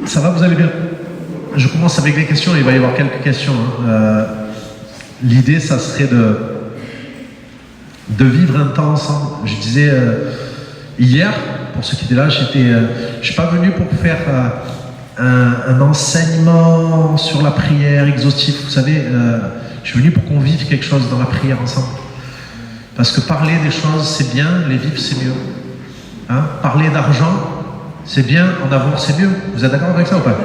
Ça va, vous allez bien? Je commence avec des questions, il va y avoir quelques questions. L'idée, ça serait de vivre un temps ensemble. Je disais hier, pour ceux qui étaient là, je ne suis pas venu pour faire un enseignement sur la prière exhaustif. Vous savez, je suis venu pour qu'on vive quelque chose dans la prière ensemble. Parce que parler des choses, c'est bien, les vivre, c'est mieux. Hein? Parler d'argent, c'est bien, en avoir, c'est mieux. Vous êtes d'accord avec ça ou pas?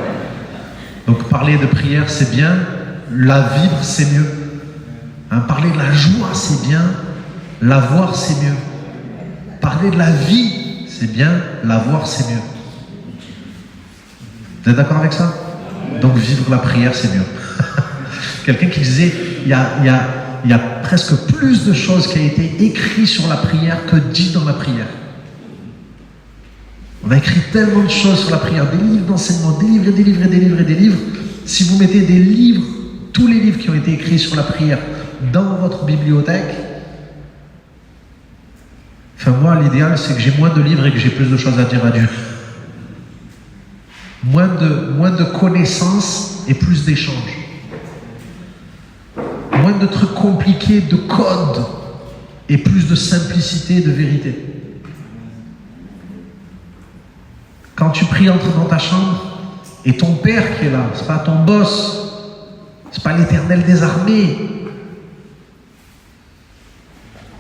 Donc parler de prière, c'est bien, la vivre, c'est mieux. Hein? Parler de la joie, c'est bien, la voir, c'est mieux. Parler de la vie, c'est bien, la voir, c'est mieux. Vous êtes d'accord avec ça? Donc vivre la prière, c'est mieux. Quelqu'un qui disait, il y a presque plus de choses qui ont été écrites sur la prière que dit dans la prière. On a écrit tellement de choses sur la prière, des livres d'enseignement, des livres et des livres et des livres et des livres. Si vous mettez des livres, tous les livres qui ont été écrits sur la prière dans votre bibliothèque, enfin moi, l'idéal, c'est que j'ai moins de livres et que j'ai plus de choses à dire à Dieu. Moins de connaissances et plus d'échanges. Moins de trucs compliqués, de codes et plus de simplicité et de vérité. Quand tu pries, entre dans ta chambre et ton père qui est là, c'est pas ton boss, c'est pas l'Éternel des armées,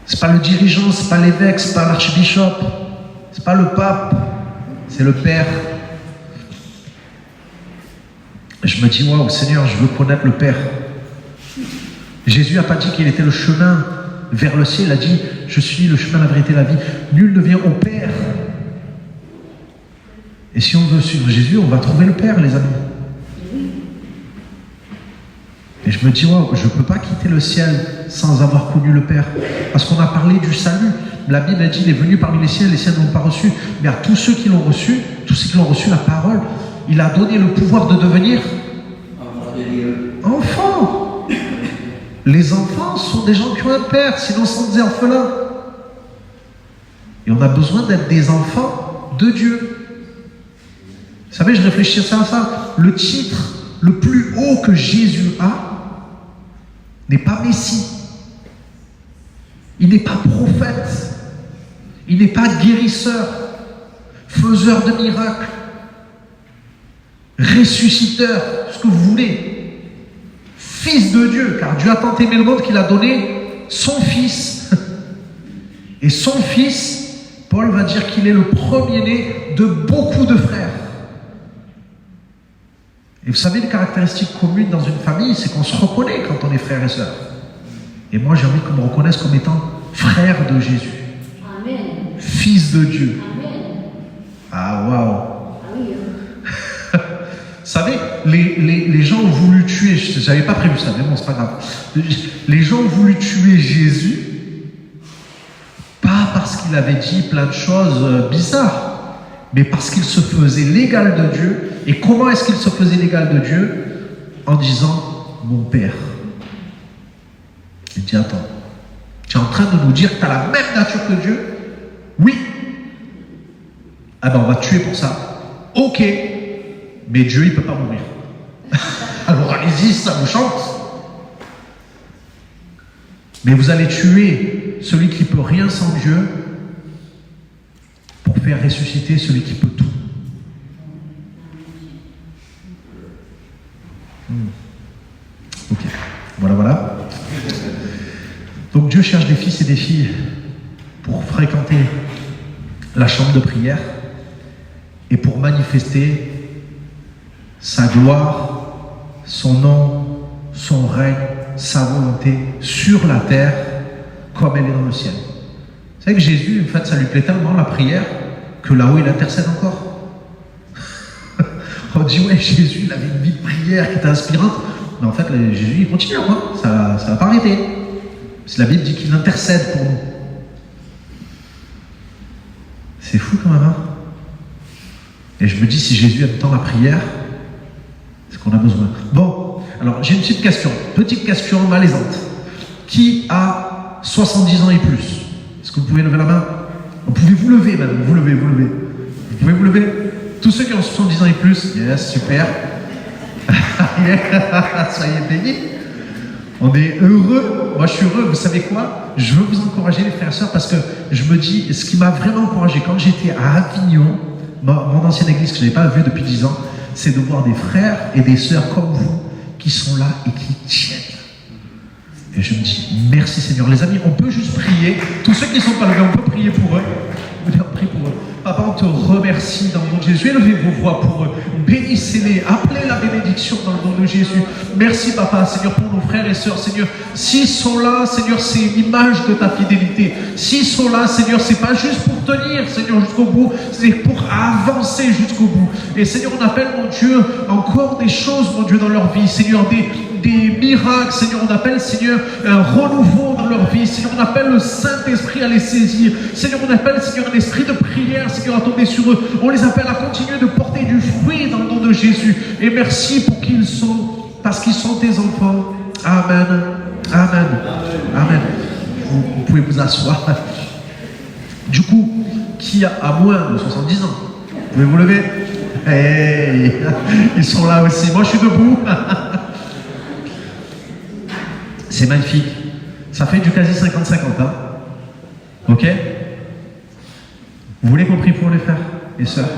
c'est pas le dirigeant, c'est pas l'évêque, c'est pas l'archbishop, c'est pas le pape, c'est le Père. Et je me dis, waouh, Seigneur, je veux connaître le Père. Jésus n'a pas dit qu'il était le chemin vers le ciel, il a dit, je suis le chemin, la vérité, la vie. Nul ne vient au Père. Et si on veut suivre Jésus, on va trouver le Père, les amis. Et je me dis, wow, je ne peux pas quitter le ciel sans avoir connu le Père. Parce qu'on a parlé du salut. La Bible a dit, il est venu parmi les siens n'ont pas reçu. Mais à tous ceux qui l'ont reçu, tous ceux qui l'ont reçu, la parole, il a donné le pouvoir de devenir enfants. Les enfants sont des gens qui ont un Père, sinon sont des orphelins. Et on a besoin d'être des enfants de Dieu. Vous savez, je réfléchissais à ça. Le titre le plus haut que Jésus a n'est pas Messie. Il n'est pas prophète. Il n'est pas guérisseur, faiseur de miracles, ressusciteur, ce que vous voulez. Fils de Dieu, car Dieu a tant aimé le monde qu'il a donné son Fils. Et son Fils, Paul va dire qu'il est le premier-né de beaucoup de frères. Et vous savez, les caractéristiques communes dans une famille, c'est qu'on se reconnaît quand on est frère et sœur. Et moi, j'ai envie qu'on me reconnaisse comme étant frère de Jésus. Amen. Fils de Dieu. Amen. Ah, waouh. Vous savez, les gens ont voulu tuer, je n'avais pas prévu ça, mais bon, c'est pas grave. Les gens ont voulu tuer Jésus, pas parce qu'il avait dit plein de choses bizarres, mais parce qu'il se faisait l'égal de Dieu. Et comment est-ce qu'il se faisait l'égal de Dieu? En disant, mon Père. Il dit, attends, tu es en train de nous dire que tu as la même nature que Dieu? Oui. Ah ben on va te tuer pour ça. Ok. Mais Dieu, il ne peut pas mourir. Alors allez-y, ça vous chante. Mais vous allez tuer celui qui ne peut rien sans Dieu pour faire ressusciter celui qui peut tout. Ok, voilà. Donc Dieu cherche des fils et des filles pour fréquenter la chambre de prière et pour manifester sa gloire, son nom, son règne, sa volonté sur la terre comme elle est dans le ciel. Vous savez que Jésus, en fait, ça lui plaît tellement la prière que là-haut il intercède encore. On dit, ouais, Jésus, il avait une vie de prière qui était inspirante. Mais en fait, Jésus, il continue, quoi. Ça va pas arrêter. Parce que la Bible dit qu'il intercède pour nous. C'est fou quand même, hein. Et je me dis, si Jésus aime tant la prière, c'est ce qu'on a besoin. Bon, alors, j'ai une petite question malaisante. Qui a 70 ans et plus? Est-ce que vous pouvez lever la main? Pouvez-vous lever, madame? Vous pouvez vous lever. Tous ceux qui ont 70 ans et plus, yes, super. Soyez bénis. On est heureux. Moi, je suis heureux. Vous savez quoi? Je veux vous encourager, les frères et sœurs, parce que je me dis, ce qui m'a vraiment encouragé quand j'étais à Avignon, mon ancienne église que je n'avais pas vue depuis 10 ans, c'est de voir des frères et des sœurs comme vous qui sont là et qui tiennent. Et je me dis, merci Seigneur. Les amis, on peut juste prier. Tous ceux qui ne sont pas levés, on peut prier pour eux. On prie pour eux. Papa, on te remercie dans le nom de Jésus. Élevez vos voix pour eux. Bénissez-les. Appelez la bénédiction dans le nom de Jésus. Merci, Papa, Seigneur, pour nos frères et sœurs. Seigneur, s'ils sont là, Seigneur, c'est une image de ta fidélité. S'ils sont là, Seigneur, c'est pas juste pour tenir, Seigneur, jusqu'au bout. C'est pour avancer jusqu'au bout. Et Seigneur, on appelle, mon Dieu, encore des choses, mon Dieu, dans leur vie. Seigneur, des miracles, Seigneur, on appelle, Seigneur, un renouveau dans leur vie. Seigneur, on appelle le Saint-Esprit à les saisir. Seigneur, on appelle, Seigneur, un esprit de prière, Seigneur, à tomber sur eux. On les appelle à continuer de porter du fruit dans le nom de Jésus. Et merci pour qui ils sont, parce qu'ils sont tes enfants. Amen. Amen. Amen. Vous pouvez vous asseoir. Du coup, qui a moins de 70 ans? Vous pouvez vous lever? Hey, ils sont là aussi. Moi, je suis debout. C'est magnifique. Ça fait du quasi 50-50. Hein? Ok? Vous voulez qu'on prie pour les frères et sœurs?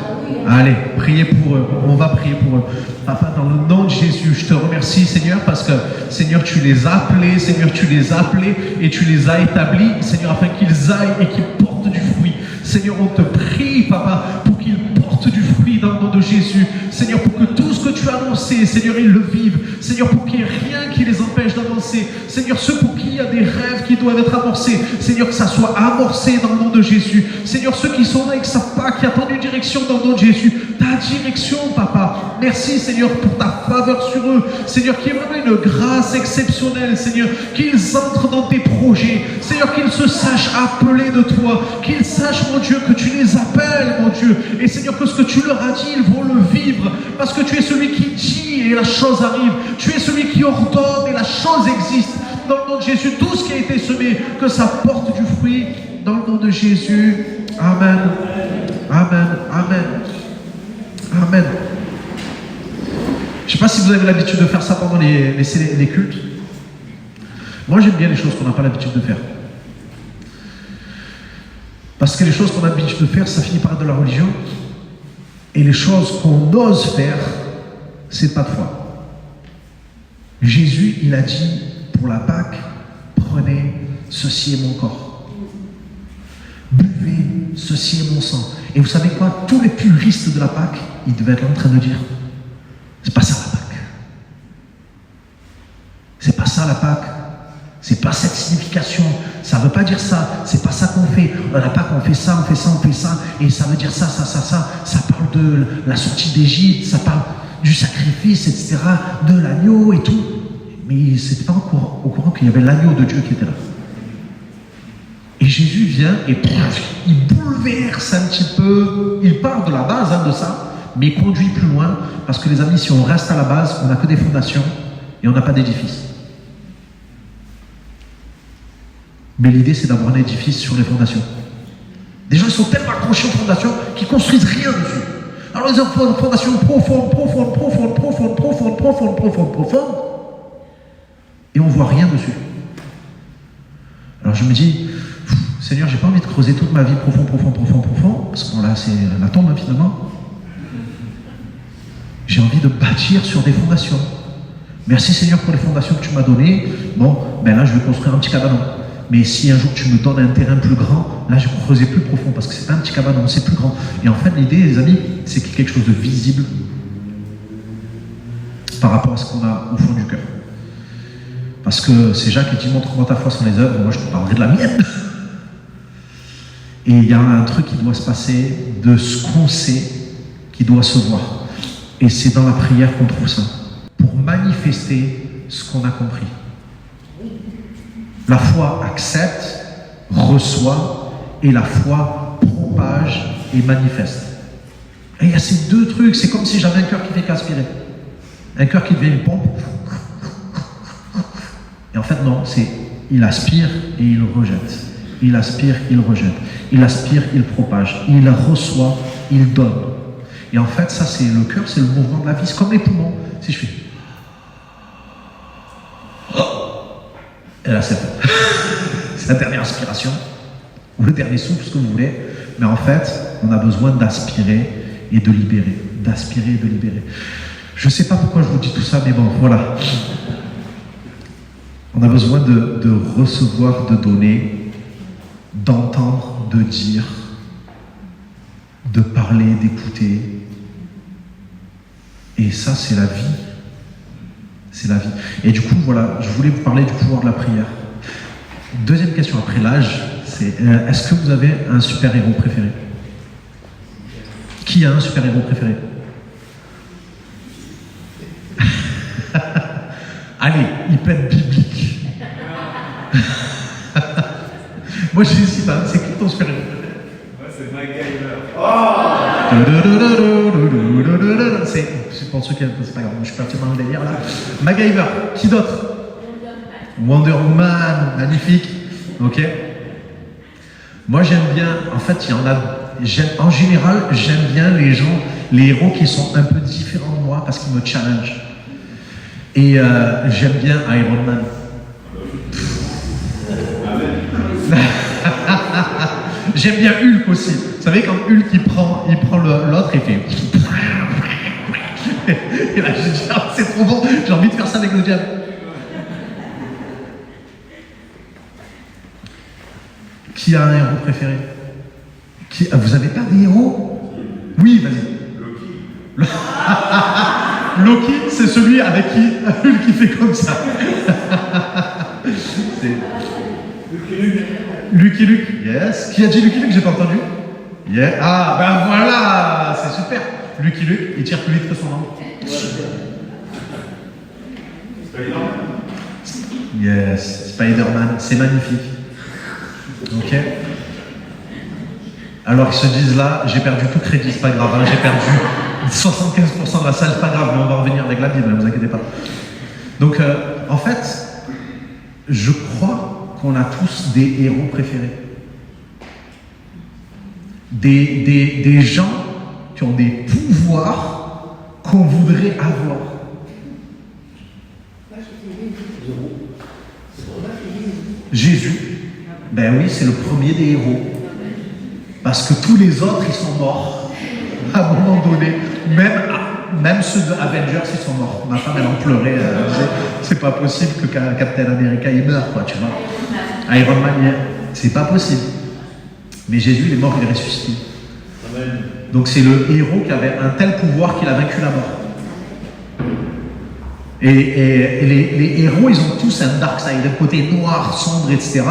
Allez, priez pour eux. On va prier pour eux. Papa, dans le nom de Jésus, je te remercie, Seigneur, parce que, Seigneur, tu les as appelés, Seigneur, tu les as appelés et tu les as établis, Seigneur, afin qu'ils aillent et qu'ils portent du fruit. Seigneur, on te prie, Papa, pour qu'ils portent du fruit dans le nom de Jésus. Seigneur, pour que tout ce que tu as annoncé, Seigneur, ils le vivent. Seigneur, pour qu'il n'y ait rien qui les empêche d'avancer. Seigneur, ceux pour qui il y a des rêves qui doivent être amorcés, Seigneur, que ça soit amorcé dans le nom de Jésus. Seigneur, ceux qui sont là et qui ne savent pas, qui attendent une direction dans le nom de Jésus, ta direction, Papa. Merci, Seigneur, pour ta faveur sur eux. Seigneur, qu'il y ait vraiment une grâce exceptionnelle, Seigneur, qu'ils entrent dans tes projets. Seigneur, qu'ils se sachent appelés de toi, qu'ils sachent, mon Dieu, que tu les appelles, mon Dieu. Et Seigneur, que ce que tu leur as dit, ils vont le vivre. Parce que tu es celui qui dit et la chose arrive. Tu es celui qui ordonne et la chose existe. Dans le nom de Jésus, tout ce qui a été semé, que ça porte du fruit. Dans le nom de Jésus. Amen. Amen. Amen. Amen. Je ne sais pas si vous avez l'habitude de faire ça pendant les cultes. Moi, j'aime bien les choses qu'on n'a pas l'habitude de faire. Parce que les choses qu'on a l'habitude de faire, ça finit par être de la religion. Et les choses qu'on ose faire, c'est pas de foi. Jésus, il a dit pour la Pâque, prenez, ceci est mon corps. Buvez, ceci est mon sang. Et vous savez quoi? Tous les puristes de la Pâque, ils devaient être en train de dire, c'est pas ça la Pâque. C'est pas ça la Pâque. C'est pas cette signification. Ça veut pas dire ça. C'est pas ça qu'on fait. À la Pâque, on fait ça, on fait ça, on fait ça. Et ça veut dire ça, ça, ça, ça. Ça parle de la sortie d'Égypte, ça parle du sacrifice, etc., de l'agneau et tout. Mais c'était pas au courant qu'il y avait l'agneau de Dieu qui était là. Et Jésus vient et il bouleverse un petit peu. Il part de la base de ça, mais il conduit plus loin. Parce que les amis, si on reste à la base, on n'a que des fondations et on n'a pas d'édifice. Mais l'idée, c'est d'avoir un édifice sur les fondations. Des gens, ils sont tellement accrochés aux fondations qu'ils ne construisent rien dessus. Alors, ils ont une fondation profonde, et on ne voit rien dessus. Alors, je me dis, Seigneur, j'ai pas envie de creuser toute ma vie profond, parce que là, c'est la tombe, finalement. J'ai envie de bâtir sur des fondations. Merci, Seigneur, pour les fondations que tu m'as données. Bon, ben là, je vais construire un petit cabanon. Mais si un jour tu me donnes un terrain plus grand, là je vais creuser plus profond parce que c'est pas un petit cabanon, c'est plus grand. Et en fait l'idée, les amis, c'est qu'il y ait quelque chose de visible par rapport à ce qu'on a au fond du cœur. Parce que c'est Jacques qui dit montre-moi ta foi sans les œuvres, moi je te parlerai de la mienne. Et il y a un truc qui doit se passer de ce qu'on sait qui doit se voir. Et c'est dans la prière qu'on trouve ça. Pour manifester ce qu'on a compris. La foi accepte, reçoit, et la foi propage et manifeste. Et il y a ces deux trucs, c'est comme si j'avais un cœur qui fait qu'aspirer. Un cœur qui devient une pompe. Et en fait non, c'est il aspire et il rejette. Il aspire, il rejette. Il aspire, il propage. Il reçoit, il donne. Et en fait, ça, c'est le cœur, c'est le mouvement de la vie. C'est comme les poumons. Si je fais... Et là, c'est la dernière inspiration, ou le dernier souffle, ce que vous voulez. Mais en fait, on a besoin d'aspirer et de libérer. D'aspirer et de libérer. Je ne sais pas pourquoi je vous dis tout ça, mais bon, voilà. On a besoin de recevoir, de donner, d'entendre, de dire, de parler, d'écouter. Et ça, c'est la vie. C'est la vie. Et du coup, voilà, je voulais vous parler du pouvoir de la prière. Deuxième question après l'âge, c'est est-ce que vous avez un super-héros préféré? Qui a un super-héros préféré? Allez, il peut être biblique. Moi, j'hésite, hein. C'est qui ton super-héros préféré? Moi, c'est MacGyver. C'est pour ceux qui c'est pas grave, je suis parti dans le délire là. MacGyver, qui d'autre? Wonder Woman, magnifique. Ok. Moi, j'aime bien, en fait, il y en a. En général, j'aime bien les gens, les héros qui sont un peu différents de moi parce qu'ils me challengent. Et j'aime bien Iron Man. J'aime bien Hulk aussi. Vous savez, quand Hulk il prend l'autre et fait. Et là, je dis, ah, c'est trop bon, j'ai envie de faire ça avec le diable. Qui a un héros préféré? Vous avez pas des héros? Oui, vas-y. Loki. Loki, c'est celui avec qui Hulk qui fait comme ça. C'est... Lucky Luke, yes. Qui a dit Lucky Luke? J'ai pas entendu. Yeah. Ah, ben voilà, c'est super. Lucky Luke, il tire plus vite que son ombre. Yes, Spider-Man, c'est magnifique. Ok. Alors ils se disent là, j'ai perdu tout crédit, c'est pas grave, hein, j'ai perdu 75% de la salle, c'est pas grave, mais on va revenir avec la Bible, ne vous inquiétez pas. Donc en fait, je crois qu'on a tous des héros préférés. Des gens qui ont des pouvoirs qu'on voudrait avoir. Jésus, ben oui, c'est le premier des héros. Parce que tous les autres, ils sont morts. À un moment donné, même ceux de Avengers, ils sont morts. Ma femme, elle en pleurait. Elle disait, c'est pas possible que Captain America, il meure, quoi, tu vois. Iron Man, c'est pas possible. Mais Jésus, il est mort, il est ressuscité. Amen. Donc c'est le héros qui avait un tel pouvoir qu'il a vaincu la mort. Et les héros, ils ont tous un dark side, un côté noir, sombre, etc.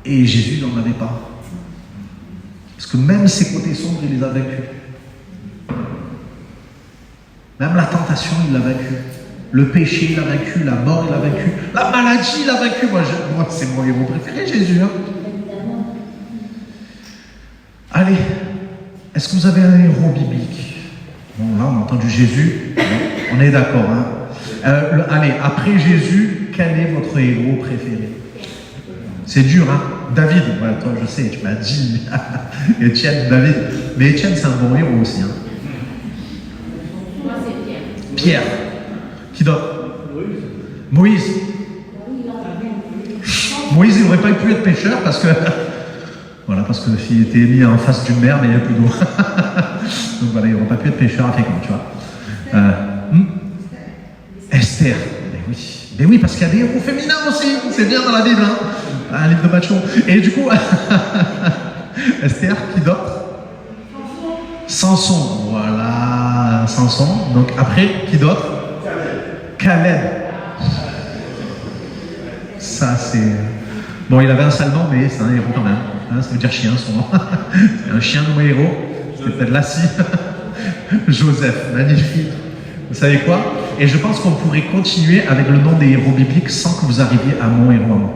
Et Jésus, il n'en avait pas. Parce que même ces côtés sombres, il les a vaincus. Même la tentation, il l'a vaincu. Le péché, il l'a vaincu. La mort, il l'a vaincu. La maladie, il l'a vaincu. Moi c'est mon héros préféré, Jésus. Hein. Allez, est-ce que vous avez un héros biblique? Bon, là, on a entendu Jésus. On est d'accord. Hein. Allez, après Jésus, quel est votre héros préféré? C'est dur, hein? David, ouais, toi, je sais, tu m'as dit. Étienne, David. Mais Étienne, c'est un bon héros aussi. Hein. Moi, c'est Pierre. Pierre. Qui d'autre? Moïse. Moïse, il n'aurait pas pu être pêcheur parce que. Voilà, parce que s'il était mis en face d'une mer, mais il n'y a plus d'eau. Donc voilà, il n'aurait pas pu être pêcheur africain, tu vois. Esther. Mais oui, parce qu'il y a des héros féminins aussi. C'est bien dans la Bible, hein. Un livre de macho. Et du coup, Esther, qui d'autre? Samson. Voilà, Samson. Donc après, qui d'autre? Caleb. Ça, c'est... Bon, il avait un sale nom, mais c'est un héros quand même. Hein, ça veut dire chien, son nom. C'est un chien nommé héros. C'était peut-être Lassie. Joseph, magnifique. Vous savez quoi? Et je pense qu'on pourrait continuer avec le nom des héros bibliques sans que vous arriviez à mon héros à moi.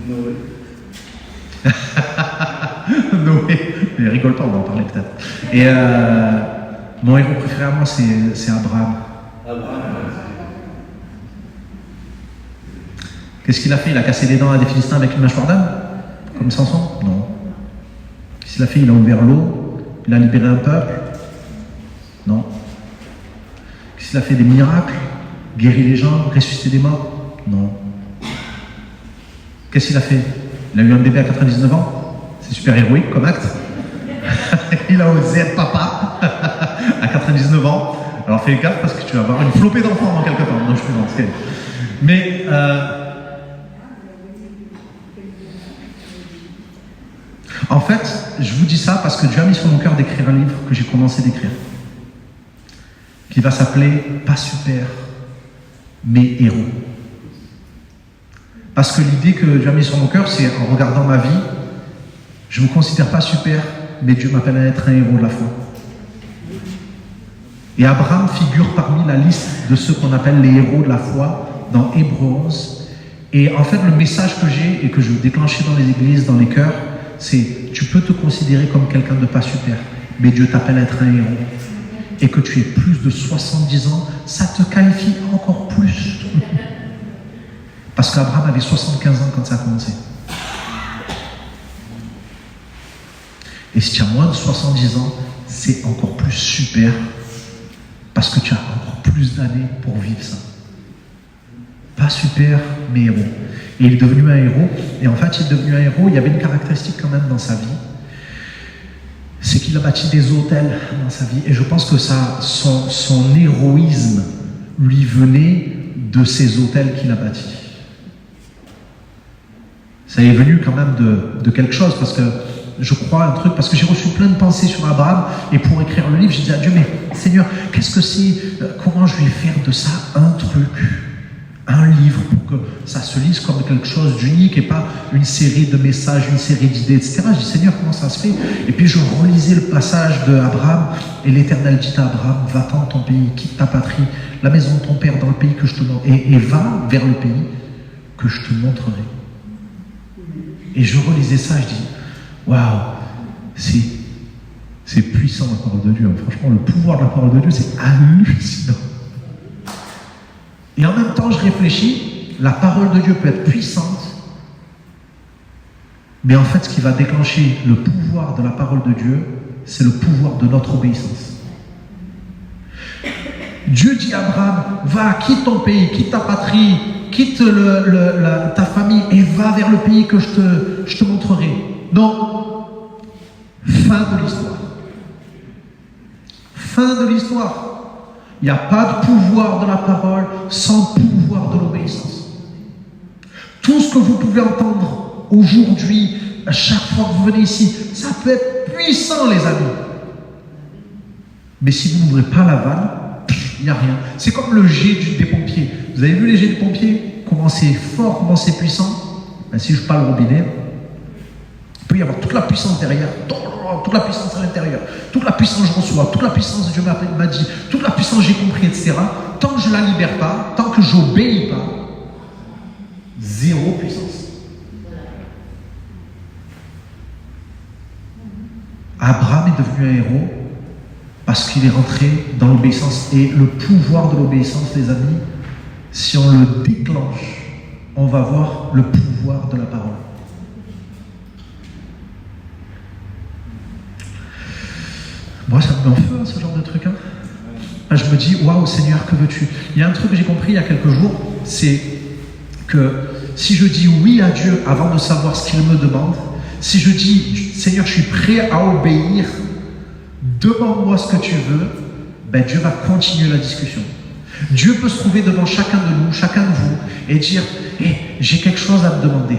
Noé. Noé. Mais rigole pas, on va en parler peut-être. Et mon héros préféré à moi, c'est Abraham. Qu'est-ce qu'il a fait? Il a cassé les dents à des Philistins avec une mâchoire d'âne? Comme Samson? Non. Qu'est-ce qu'il a fait? Il a ouvert l'eau, il a libéré un peuple? Non. Qu'est-ce qu'il a fait? Des miracles? Guéri les gens, ressuscité des morts? Non. Qu'est-ce qu'il a fait? Il a eu un bébé à 99 ans? C'est super héroïque comme acte. Il a osé être papa à 99 ans. Alors fais gaffe parce que tu vas avoir une flopée d'enfants dans quelques temps. Non, je plaisante. Mais en fait, je vous dis ça parce que Dieu a mis sur mon cœur d'écrire un livre que j'ai commencé d'écrire, qui va s'appeler Pas super, mais héros. Parce que l'idée que Dieu a mis sur mon cœur, c'est en regardant ma vie, je ne me considère pas super, mais Dieu m'appelle à être un héros de la foi. Et Abraham figure parmi la liste de ceux qu'on appelle les héros de la foi dans Hébreux 11. Et en fait, le message que j'ai et que je veux déclencher dans les églises, dans les cœurs, c'est tu peux te considérer comme quelqu'un de pas super, mais Dieu t'appelle à être un héros. Et que tu aies plus de 70 ans, ça te qualifie encore plus. Parce qu'Abraham avait 75 ans quand ça a commencé. Et si tu as moins de 70 ans, c'est encore plus super, parce que tu as encore plus d'années pour vivre ça. Pas super, mais héros. Et il est devenu un héros. Et en fait, il est devenu un héros. Il y avait une caractéristique quand même dans sa vie. C'est qu'il a bâti des hôtels dans sa vie. Et je pense que ça, son héroïsme lui venait de ces hôtels qu'il a bâtis. Ça est venu quand même de quelque chose, parce que je crois un truc, parce que j'ai reçu plein de pensées sur Abraham, et pour écrire le livre, j'ai dit à Dieu, mais Seigneur, qu'est-ce que c'est, comment je vais faire de ça un truc, un livre, pour que ça se lise comme quelque chose d'unique, et pas une série de messages, une série d'idées, etc. Je dis, Seigneur, comment ça se fait? Et puis je relisais le passage de Abraham, et l'Éternel dit à Abraham, va-t'en de ton pays, quitte ta patrie, la maison de ton père dans le pays que je te montre, et va vers le pays que je te montrerai. Et je relisais ça, je dis, waouh, c'est puissant la parole de Dieu. Franchement, le pouvoir de la parole de Dieu, c'est hallucinant. Et en même temps, je réfléchis, la parole de Dieu peut être puissante, mais en fait, ce qui va déclencher le pouvoir de la parole de Dieu, c'est le pouvoir de notre obéissance. Dieu dit à Abraham, va, quitte ton pays, quitte ta patrie, quitte ta famille et va vers le pays que je te montrerai. Non. Fin de l'histoire. Fin de l'histoire. Il n'y a pas de pouvoir de la parole sans pouvoir de l'obéissance. Tout ce que vous pouvez entendre aujourd'hui, à chaque fois que vous venez ici, ça peut être puissant, les amis. Mais si vous n'ouvrez pas la vanne, il n'y a rien. C'est comme le jet des pompiers. Vous avez vu les jets des pompiers? Comment c'est fort, comment c'est puissant? Ben, si je parle au robinet, il peut y avoir toute la puissance derrière, toute la puissance à l'intérieur, toute la puissance que je reçois, toute la puissance que Dieu m'a dit, toute la puissance que j'ai compris, etc. Tant que je ne la libère pas, tant que je n'obéis pas, zéro puissance. Abraham est devenu un héros parce qu'il est rentré dans l'obéissance. Et le pouvoir de l'obéissance, les amis, si on le déclenche, on va voir le pouvoir de la parole. Moi, ça me met en feu, ce genre de truc. Je me dis, waouh, Seigneur, que veux-tu? Il y a un truc que j'ai compris il y a quelques jours, c'est que si je dis oui à Dieu avant de savoir ce qu'il me demande, si je dis, Seigneur, je suis prêt à obéir, demande-moi ce que tu veux, ben Dieu va continuer la discussion. Dieu peut se trouver devant chacun de nous, chacun de vous, et dire, hey, j'ai quelque chose à me demander.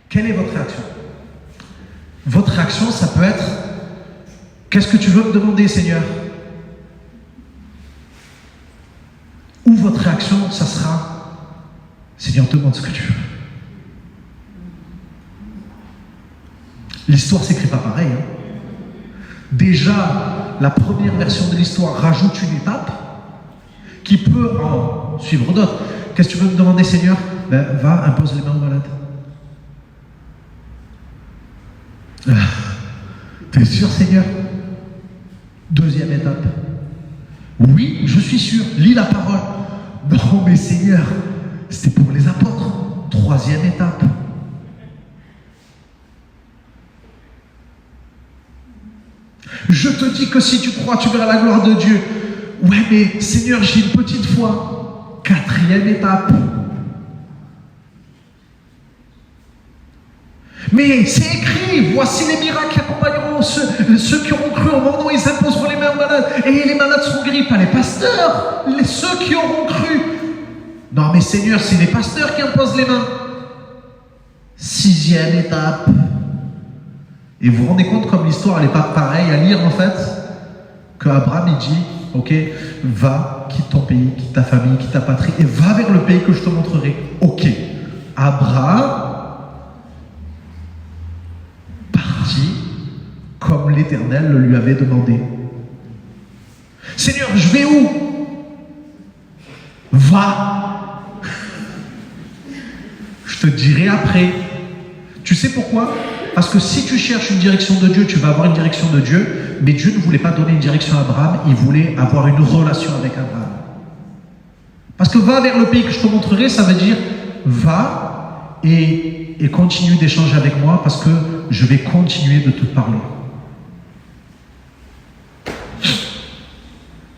Quelle est votre réaction? Votre réaction, ça peut être, qu'est-ce que tu veux me demander, Seigneur? Ou votre réaction, ça sera, Seigneur, demande ce que tu veux. L'histoire ne s'écrit pas pareil. Déjà, la première version de l'histoire rajoute une étape qui peut en suivre d'autres. Qu'est-ce que tu veux me demander, Seigneur? Ben, va, impose les mains aux malades. T'es sûr, Seigneur? Deuxième étape. Oui, je suis sûr. Lis la parole. Non, mais Seigneur, c'était pour les apôtres. Troisième étape. Je te dis que si tu crois, tu verras la gloire de Dieu. Ouais, mais Seigneur, j'ai une petite foi. 4e étape. Mais c'est écrit, voici les miracles qui accompagneront ceux qui auront cru au mon nom, ils imposeront les mains aux malades et les malades seront guéris, pas les pasteurs, ceux qui auront cru. Non mais Seigneur, c'est les pasteurs qui imposent les mains. 6e étape. Et vous vous rendez compte comme l'histoire elle n'est pas pareille à lire en fait, que Abraham il dit, ok, va, quitte ton pays, quitte ta famille, quitte ta patrie et va vers le pays que je te montrerai. Ok, Abraham comme l'Éternel le lui avait demandé. Seigneur, je vais où? Va. Je te dirai après. Tu sais pourquoi? Parce que si tu cherches une direction de Dieu, tu vas avoir une direction de Dieu, mais Dieu ne voulait pas donner une direction à Abraham, il voulait avoir une relation avec Abraham. Parce que va vers le pays que je te montrerai, ça veut dire va et continue d'échanger avec moi parce que je vais continuer de te parler.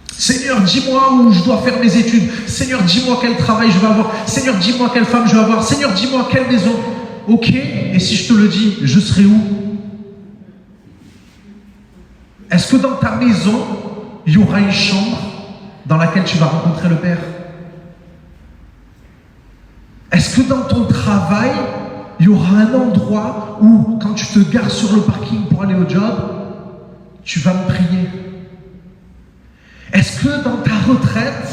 Seigneur, dis-moi où je dois faire mes études. Seigneur, dis-moi quel travail je vais avoir. Seigneur, dis-moi quelle femme je vais avoir. Seigneur, dis-moi quelle maison. Ok, et si je te le dis, je serai où? Est-ce que dans ta maison, il y aura une chambre dans laquelle tu vas rencontrer le Père? Est-ce que dans ton travail, il y aura un endroit où, quand tu te gares sur le parking pour aller au job, tu vas me prier? Est-ce que dans ta retraite,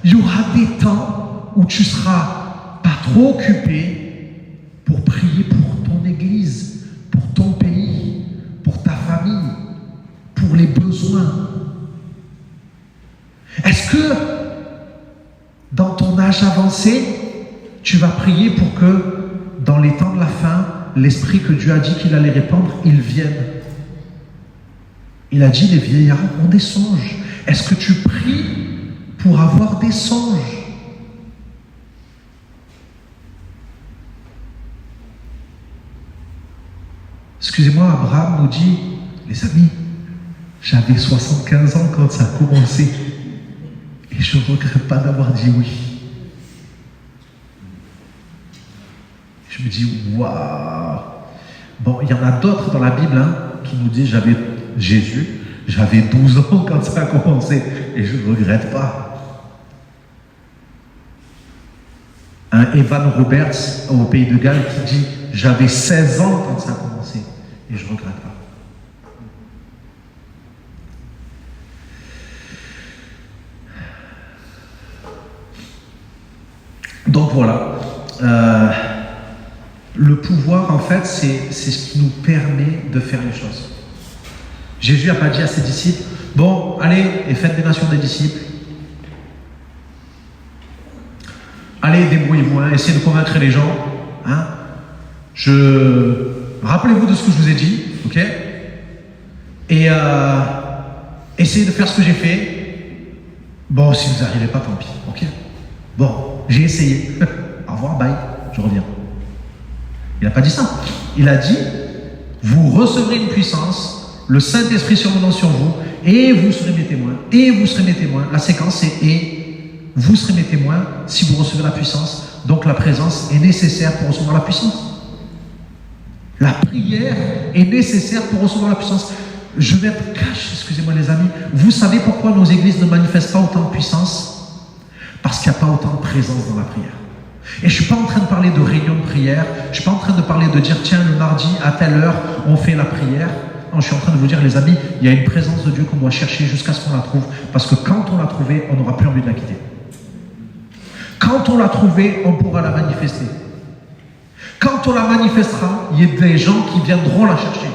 il y aura des temps où tu seras pas trop occupé pour prier pour ton église, pour ton pays, pour ta famille, pour les besoins? Est-ce que dans ton âge avancé, tu vas prier pour que dans les temps de la fin, l'esprit que Dieu a dit qu'il allait répandre, il vienne? Il a dit, les vieillards ont des songes. Est-ce que tu pries pour avoir des songes? Excusez-moi, Abraham nous dit, les amis, j'avais 75 ans quand ça a commencé et je ne regrette pas d'avoir dit oui. Je me dis, waouh! Bon, il y en a d'autres dans la Bible qui nous disent, j'avais 12 ans quand ça a commencé et je ne regrette pas. Evan Roberts au Pays de Galles qui dit, j'avais 16 ans quand ça a commencé et je ne regrette pas. Donc voilà. Le pouvoir, en fait, c'est ce qui nous permet de faire les choses. Jésus n'a pas dit à ses disciples, bon, allez, et faites des nations des disciples. Allez, débrouillez-vous, essayez de convaincre les gens. Rappelez-vous de ce que je vous ai dit, ok? Et essayez de faire ce que j'ai fait. Bon, si vous n'arrivez pas, tant pis, ok? Bon, j'ai essayé. Au revoir, bye, je reviens. Il n'a pas dit ça. Il a dit, vous recevrez une puissance, le Saint-Esprit survenant sur vous, et vous serez mes témoins, et vous serez mes témoins. La séquence c'est et vous serez mes témoins si vous recevez la puissance. Donc la présence est nécessaire pour recevoir la puissance. La prière est nécessaire pour recevoir la puissance. Je vais être cash, excusez-moi les amis. Vous savez pourquoi nos églises ne manifestent pas autant de puissance? Parce qu'il n'y a pas autant de présence dans la prière. Et je ne suis pas en train de parler de réunion de prière, je ne suis pas en train de parler de dire tiens le mardi à telle heure on fait la prière. Non, je suis en train de vous dire les amis, il y a une présence de Dieu qu'on doit chercher jusqu'à ce qu'on la trouve, parce que quand on l'a trouvée, on n'aura plus envie de la quitter. Quand on l'a trouvée, on pourra la manifester. Quand on la manifestera, il y a des gens qui viendront la chercher.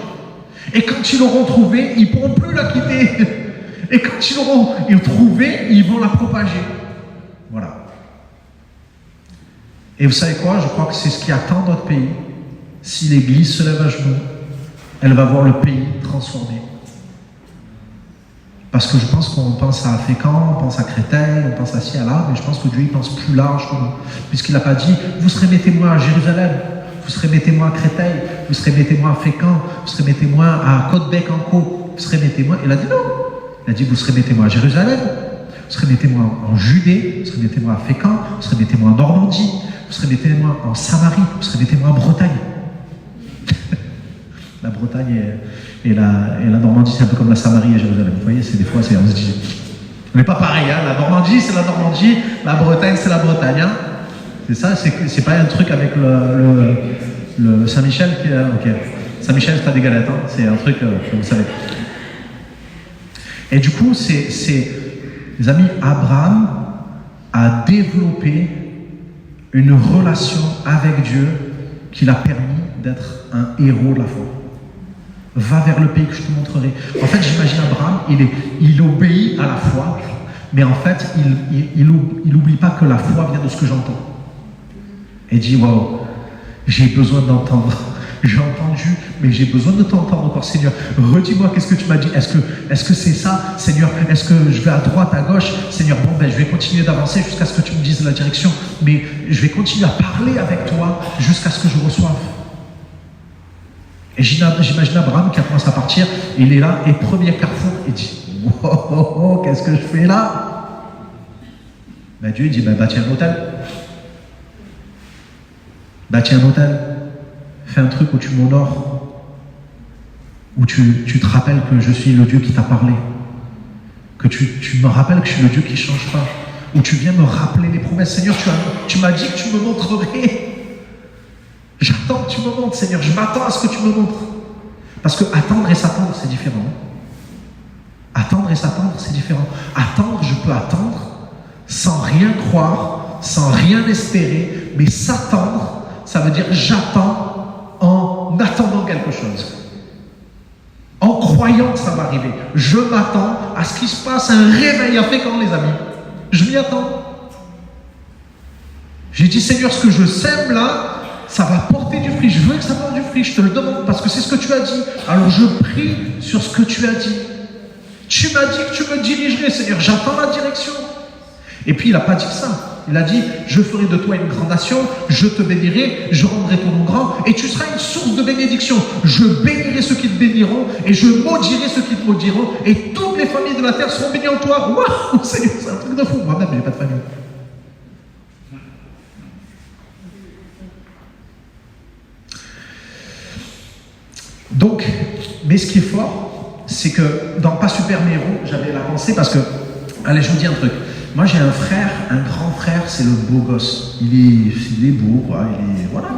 Et quand ils l'auront trouvée, ils ne pourront plus la quitter. Et quand ils l'auront trouvée, ils vont la propager. Voilà. Et vous savez quoi? Je crois que c'est ce qui attend notre pays. Si l'Église se lève à genoux, elle va voir le pays transformé. Parce que je pense qu'on pense à Fécamp, on pense à Créteil, on pense à ci, à là, mais je pense que Dieu il pense plus large que nous. Puisqu'il n'a pas dit, vous serez mes témoins à Jérusalem, vous serez mes témoins à Créteil, vous serez mes témoins à Fécamp, vous serez mes témoins à Côte-Bec-en-Caux. vous serez mes témoins. Il a dit non. Il a dit, vous serez mes témoins à Jérusalem, vous serez mes témoins en Judée, vous serez mes témoins à Fécamp, vous serez mes témoins en Normandie, vous serez mes témoins en Samarie, vous serez mes témoins en Bretagne. La Bretagne et la Normandie, c'est un peu comme la Samarie et Jérusalem. Vous voyez, c'est des fois, on se dit. On n'est pas pareil, hein. La Normandie, c'est la Normandie, la Bretagne, c'est la Bretagne. Hein. C'est ça, c'est pas un truc avec le Saint-Michel qui est. Ok. Saint-Michel, c'est pas des galettes, hein. C'est un truc que vous savez. Et du coup, les amis, Abraham a développé une relation avec Dieu qui l'a permis d'être un héros de la foi. Va vers le pays que je te montrerai. En fait, j'imagine Abraham, il obéit à la foi, mais en fait, il n'oublie pas que la foi vient de ce que j'entends. Et dit, waouh, j'ai besoin d'entendre. J'ai entendu, mais j'ai besoin de t'entendre encore, Seigneur. Redis-moi, qu'est-ce que tu m'as dit? Est-ce que c'est ça, Seigneur? Est-ce que je vais à droite, à gauche? Seigneur, bon, ben, je vais continuer d'avancer jusqu'à ce que tu me dises la direction, mais je vais continuer à parler avec toi jusqu'à ce que je reçoive. Et j'imagine Abraham qui a commencé à partir, il est là, et premier carrefour, il dit, oh, qu'est-ce que je fais là? Ben, Dieu, il dit, bâtis un hôtel. Bâtis un hôtel. Fais un truc où tu m'honores, où tu te rappelles que je suis le Dieu qui t'a parlé, que tu me rappelles que je suis le Dieu qui ne change pas, où tu viens me rappeler les promesses. Seigneur, tu m'as dit que tu me montrerais. J'attends que tu me montres, Seigneur, je m'attends à ce que tu me montres. Parce que attendre et s'attendre, c'est différent. Attendre et s'attendre, c'est différent. Attendre, je peux attendre sans rien croire, sans rien espérer, mais s'attendre, ça veut dire j'attends en attendant quelque chose, en croyant que ça va arriver. Je m'attends à ce qu'il se passe un réveil à Fécamp, les amis. Je m'y attends. J'ai dit, Seigneur, ce que je sème là, ça va porter du fruit. Je veux que ça porte du fruit, je te le demande, parce que c'est ce que tu as dit. Alors je prie sur ce que tu as dit. Tu m'as dit que tu me dirigerais, Seigneur, j'attends la direction. Et puis il n'a pas dit ça. Il a dit, je ferai de toi une grande nation, je te bénirai, je rendrai ton nom grand, et tu seras une source de bénédiction. Je bénirai ceux qui te béniront, et je maudirai ceux qui te maudiront, et toutes les familles de la terre seront bénies en toi. Waouh, Seigneur, c'est un truc de fou. Moi-même, je n'ai pas de famille. Donc, mais ce qui est fort, c'est que dans Pas Super Méro, j'avais la pensée parce que, allez, je vous dis un truc. Moi, j'ai un frère, un grand frère, c'est le beau gosse. Il est beau, quoi. Voilà.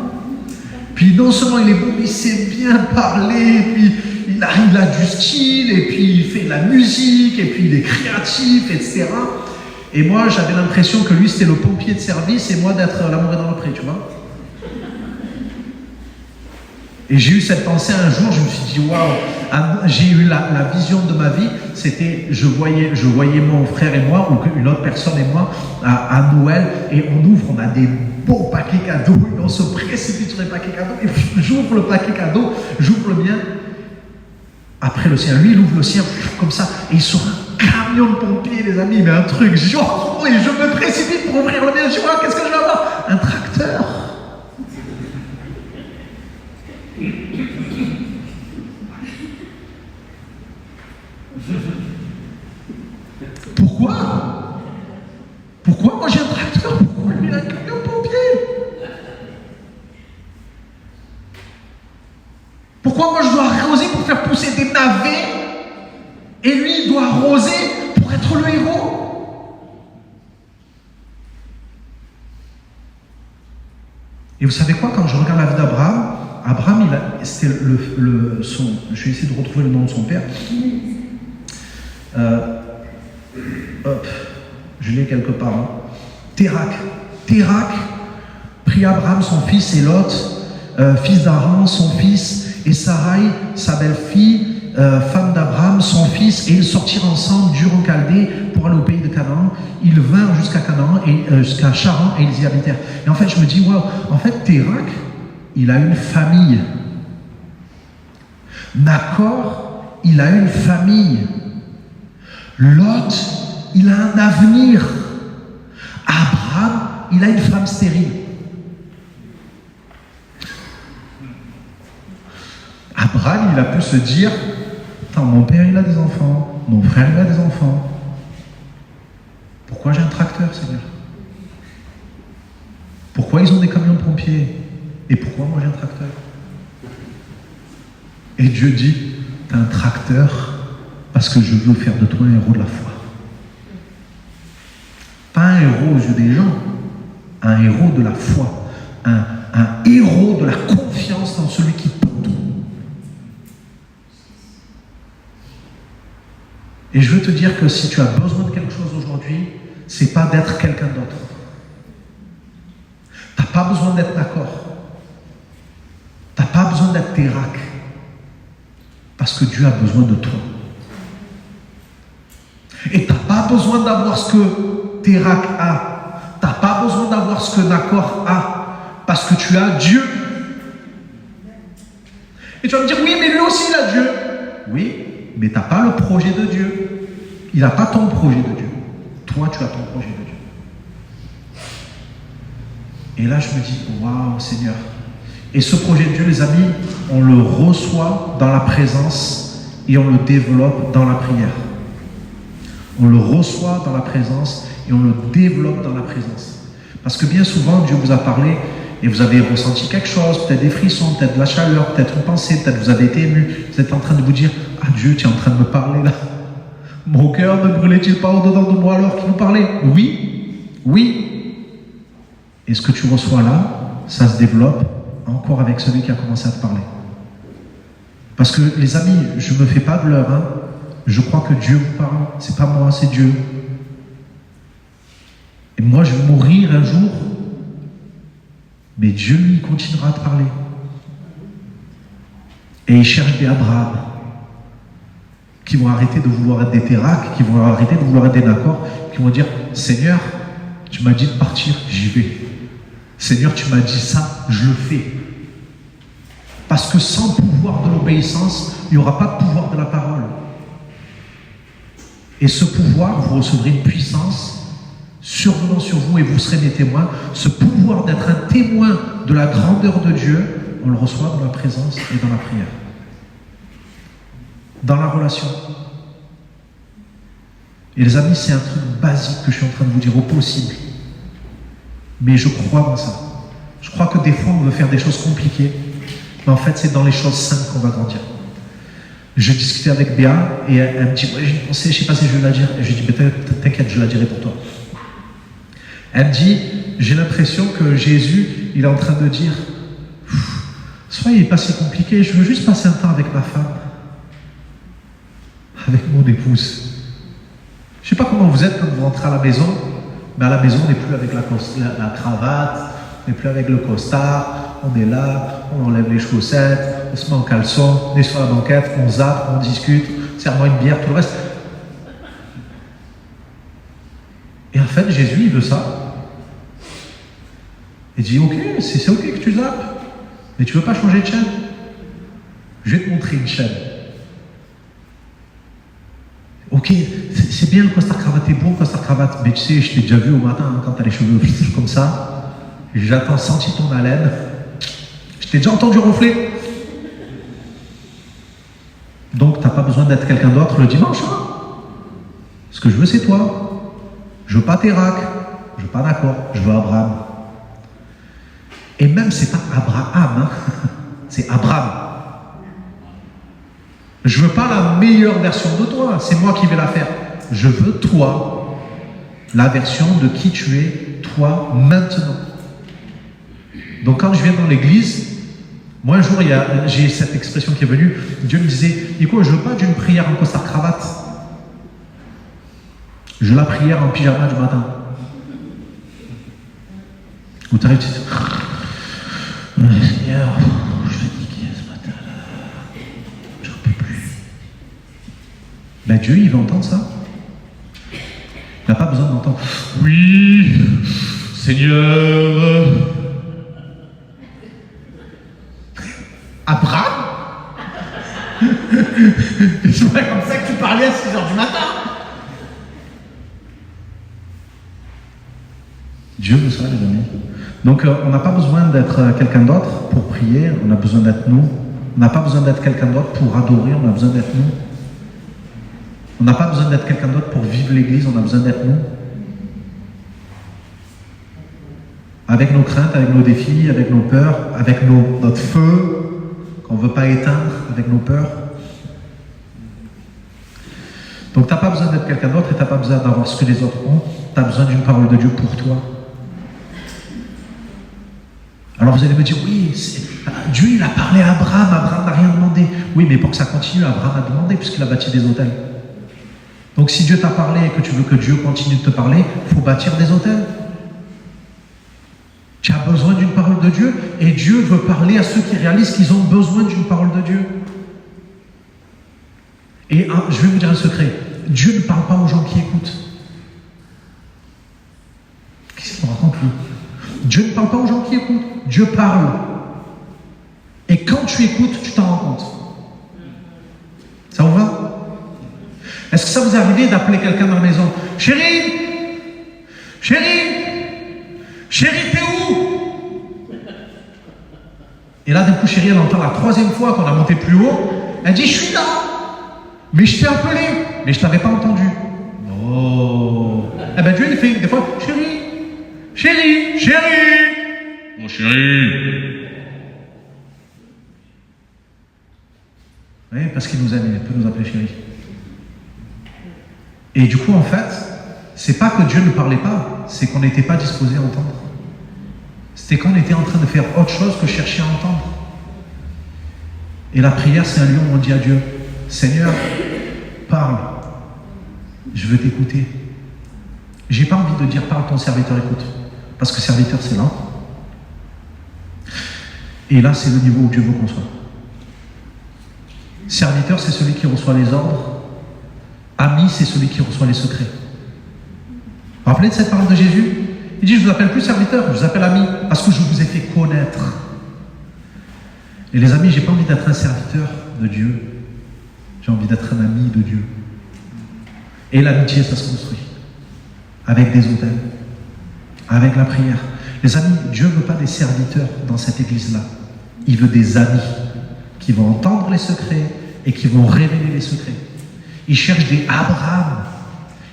Puis non seulement il est beau, mais il sait bien parler, puis il a du style, et puis il fait de la musique, et puis il est créatif, etc. Et moi, j'avais l'impression que lui, c'était le pompier de service, et moi, d'être l'amour est dans le pré, tu vois. Et j'ai eu cette pensée un jour, je me suis dit, waouh, j'ai eu la vision de ma vie, c'était, je voyais mon frère et moi, ou une autre personne et moi, à Noël, et on ouvre, on a des beaux paquets cadeaux, et on se précipite sur les paquets cadeaux, et j'ouvre le paquet cadeau, j'ouvre le mien, après le sien, lui il ouvre le sien, comme ça, et il sort un camion de pompiers, les amis, mais un truc, genre, et je me précipite pour ouvrir le mien, je dis, oh, qu'est-ce que je vais avoir? Un tracteur. Pourquoi moi j'ai un tracteur? Pourquoi lui il a un camion pompier? Pourquoi moi je dois arroser pour faire pousser des navets et lui il doit arroser pour être le héros? Et vous savez quoi, quand je regarde la vie d'Abraham, c'était je vais essayer de retrouver le nom de son père. Je l'ai quelque part. Hein. Térak prit Abraham son fils et Lot, fils d'Aran, son fils, et Sarai, sa belle-fille, femme d'Abraham, son fils, et ils sortirent ensemble du Chaldée pour aller au pays de Canaan. Ils vinrent jusqu'à Canaan et jusqu'à Charan et ils y habitèrent. Et en fait, je me dis, waouh, en fait, Térak, il a une famille. Nachor, il a une famille. Lot, il a un avenir. Abraham, il a une femme stérile. Abraham, il a pu se dire, Attends, mon père il a des enfants, mon frère il a des enfants. Pourquoi j'ai un tracteur, Seigneur? Pourquoi ils ont des camions de pompiers? Et pourquoi moi j'ai un tracteur? Et Dieu dit, t'as un tracteur parce que je veux faire de toi un héros de la foi. Pas un héros aux yeux des gens, un héros de la foi, un héros de la confiance dans celui qui peut tout. Et je veux te dire que si tu as besoin de quelque chose aujourd'hui, c'est pas d'être quelqu'un d'autre. T'as pas besoin d'être d'accord. T'as pas besoin d'être Térac. Parce que Dieu a besoin de toi. Et t'as pas besoin d'avoir ce que Térac a. T'as pas besoin d'avoir ce que Nacor a. Parce que tu as Dieu. Et tu vas me dire, oui, mais lui aussi il a Dieu. Oui, mais t'as pas le projet de Dieu. Il n'a pas ton projet de Dieu. Toi, tu as ton projet de Dieu. Et là, je me dis, waouh, Seigneur. Et ce projet de Dieu, les amis, on le reçoit dans la présence et on le développe dans la prière. On le reçoit dans la présence et on le développe dans la présence. Parce que bien souvent, Dieu vous a parlé et vous avez ressenti quelque chose, peut-être des frissons, peut-être de la chaleur, peut-être une pensée, peut-être vous avez été ému. Vous êtes en train de vous dire, ah Dieu, tu es en train de me parler là. Mon cœur ne brûlait-il pas au-dedans de moi alors qu'il nous parlait? Oui, oui. Et ce que tu reçois là, ça se développe encore avec celui qui a commencé à te parler. Parce que les amis, je ne me fais pas de l'heure, hein. Je crois que Dieu vous parle. C'est pas moi, c'est Dieu. Et moi, je vais mourir un jour, mais Dieu, lui, continuera à te parler. Et il cherche des Abraham qui vont arrêter de vouloir être des Térac, qui vont arrêter de vouloir être des Nacor, qui vont dire, Seigneur, tu m'as dit de partir, j'y vais. Seigneur, tu m'as dit ça, je le fais. Parce que sans pouvoir de l'obéissance, il n'y aura pas de pouvoir de la parole. Et ce pouvoir, vous recevrez une puissance survenant sur vous et vous serez mes témoins. Ce pouvoir d'être un témoin de la grandeur de Dieu, on le reçoit dans la présence et dans la prière. Dans la relation. Et les amis, c'est un truc basique que je suis en train de vous dire au possible. Mais je crois dans ça. Je crois que des fois, on veut faire des choses compliquées. Mais en fait, c'est dans les choses simples qu'on va grandir. Je discutais avec Béa et elle me dit, ouais, j'ai une pensée, je ne sais pas si je vais la dire. Et je lui dis, t'inquiète, je la dirai pour toi. Elle me dit, j'ai l'impression que Jésus, il est en train de dire, soyez pas si compliqué, je veux juste passer un temps avec ma femme, avec mon épouse. Je ne sais pas comment vous êtes quand vous rentrez à la maison, mais à la maison, on n'est plus avec la cravate, on n'est plus avec le costard, on est là, on enlève les chaussettes, on se met en caleçon, on est sur la banquette, on zappe, on discute, serre-moi une bière, tout le reste. Et en fait, Jésus, il veut ça. Il dit, ok, c'est ok que tu zappes, mais tu ne veux pas changer de chaîne? Je vais te montrer une chaîne. Ok, c'est bien le costard cravate, est bon le costard cravate, mais tu sais, je t'ai déjà vu au matin hein, quand tu as les cheveux comme ça, j'attends senti ton haleine, je t'ai déjà entendu ronfler. Donc tu n'as pas besoin d'être quelqu'un d'autre le dimanche. Hein. Ce que je veux, c'est toi. Je veux pas Térac, je veux pas Nacor, je veux Abraham. Et même, c'est pas Abraham, hein. C'est Abraham. Je veux pas la meilleure version de toi, c'est moi qui vais la faire. Je veux toi, la version de qui tu es, toi, maintenant. Donc quand je viens dans l'église, moi un jour, j'ai cette expression qui est venue, Dieu me disait, Nico, je veux pas d'une prière en costard cravate. Je veux la prière en pyjama du matin. Où tu arrives, tu dis, Seigneur, je suis fatigué ce matin-là, j'en peux plus. Ben Dieu, il veut entendre ça. Il n'a pas besoin d'entendre, oui, Seigneur. Abraham. C'est pas comme ça que tu parlais à 6h du matin. Dieu veut ça, les amis. Donc, on n'a pas besoin d'être quelqu'un d'autre pour prier, on a besoin d'être nous. On n'a pas besoin d'être quelqu'un d'autre pour adorer, on a besoin d'être nous. On n'a pas besoin d'être quelqu'un d'autre pour vivre l'Église, on a besoin d'être nous. Avec nos craintes, avec nos défis, avec nos peurs, avec notre feu qu'on ne veut pas éteindre, avec nos peurs. Donc tu n'as pas besoin d'être quelqu'un d'autre et tu n'as pas besoin d'avoir ce que les autres ont. Tu as besoin d'une parole de Dieu pour toi. Alors vous allez me dire, oui, Dieu il a parlé à Abraham, Abraham n'a rien demandé. Oui, mais pour que ça continue, Abraham a demandé puisqu'il a bâti des autels. Donc si Dieu t'a parlé et que tu veux que Dieu continue de te parler, il faut bâtir des autels. Tu as besoin d'une parole de Dieu et Dieu veut parler à ceux qui réalisent qu'ils ont besoin d'une parole de Dieu. Et je vais vous dire un secret. Dieu ne parle pas aux gens qui écoutent. Qu'est-ce qu'il me raconte lui? Dieu ne parle pas aux gens qui écoutent. Dieu parle. Et quand tu écoutes, tu t'en rends compte. Ça vous va? Est-ce que ça vous est arrivé d'appeler quelqu'un dans la maison? Chérie! Chérie! Chérie, t'es où? Et là, d'un coup, chérie, elle entend la troisième fois qu'on a monté plus haut. Elle dit, je suis là. Mais je t'ai appelé. Mais je t'avais pas entendu. Oh. Eh bien, Dieu, il fait des fois, chérie, chérie, chérie. Mon chéri. Oui, parce qu'il nous aime, il peut nous appeler chérie. Et du coup, en fait, c'est pas que Dieu ne parlait pas, c'est qu'on n'était pas disposé à entendre. C'était qu'on était en train de faire autre chose que chercher à entendre. Et la prière, c'est un lieu où on dit à Dieu, Seigneur, parle, je veux t'écouter. J'ai pas envie de dire parle, ton serviteur écoute, parce que serviteur c'est lent. Et là, c'est le niveau où Dieu veut qu'on soit. Serviteur, c'est celui qui reçoit les ordres. Ami, c'est celui qui reçoit les secrets. Vous vous rappelez de cette parole de Jésus? Il dit, je ne vous appelle plus serviteur, je vous appelle ami, parce que je vous ai fait connaître. Et les amis, j'ai pas envie d'être un serviteur de Dieu. J'ai envie d'être un ami de Dieu. Et l'amitié, ça se construit. Avec des autels. Avec la prière. Les amis, Dieu ne veut pas des serviteurs dans cette église-là. Il veut des amis qui vont entendre les secrets et qui vont révéler les secrets. Il cherche des Abraham.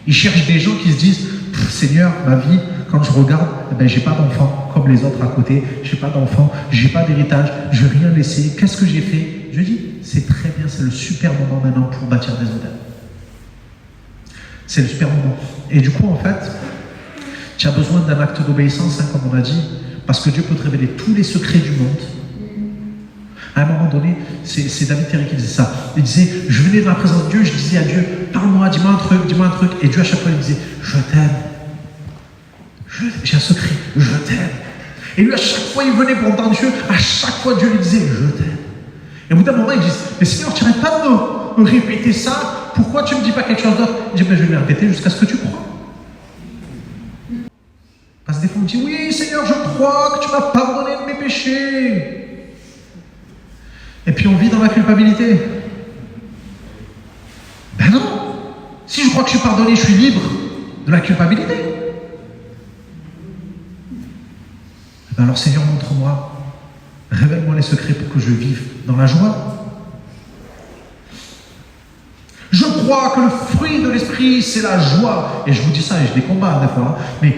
Il cherche des gens qui se disent, Seigneur, ma vie, quand je regarde, eh ben, j'ai pas d'enfant comme les autres à côté, j'ai pas d'enfant, j'ai pas d'héritage, je vais rien laisser, qu'est-ce que j'ai fait? Je dis, c'est très bien, c'est le super moment maintenant pour bâtir des hôtels. C'est le super moment. Et du coup, en fait, tu as besoin d'un acte d'obéissance, hein, comme on a dit, parce que Dieu peut te révéler tous les secrets du monde. À un moment donné, c'est David Terry qui disait ça. Il disait, je venais dans la présence de Dieu, je disais à Dieu, parle-moi, dis-moi un truc, dis-moi un truc. Et Dieu à chaque fois il disait, je t'aime. J'ai un secret, je t'aime. Et lui à chaque fois il venait pour entendre Dieu, à chaque fois Dieu lui disait, je t'aime. Et au bout d'un moment il dit, mais Seigneur, tu n'arrêtes pas de me répéter ça, pourquoi tu ne me dis pas quelque chose d'autre? Il dit, mais je vais le répéter jusqu'à ce que tu crois. Parce que des fois on dit, oui Seigneur, je crois que tu m'as pardonné de mes péchés. Et puis on vit dans la culpabilité. Ben non. Si je crois que je suis pardonné, je suis libre de la culpabilité. Ben alors Seigneur, montre-moi, révèle-moi les secrets pour que je vive dans la joie. Je crois que le fruit de l'esprit, c'est la joie. Et je vous dis ça, et je les combats des fois. Mais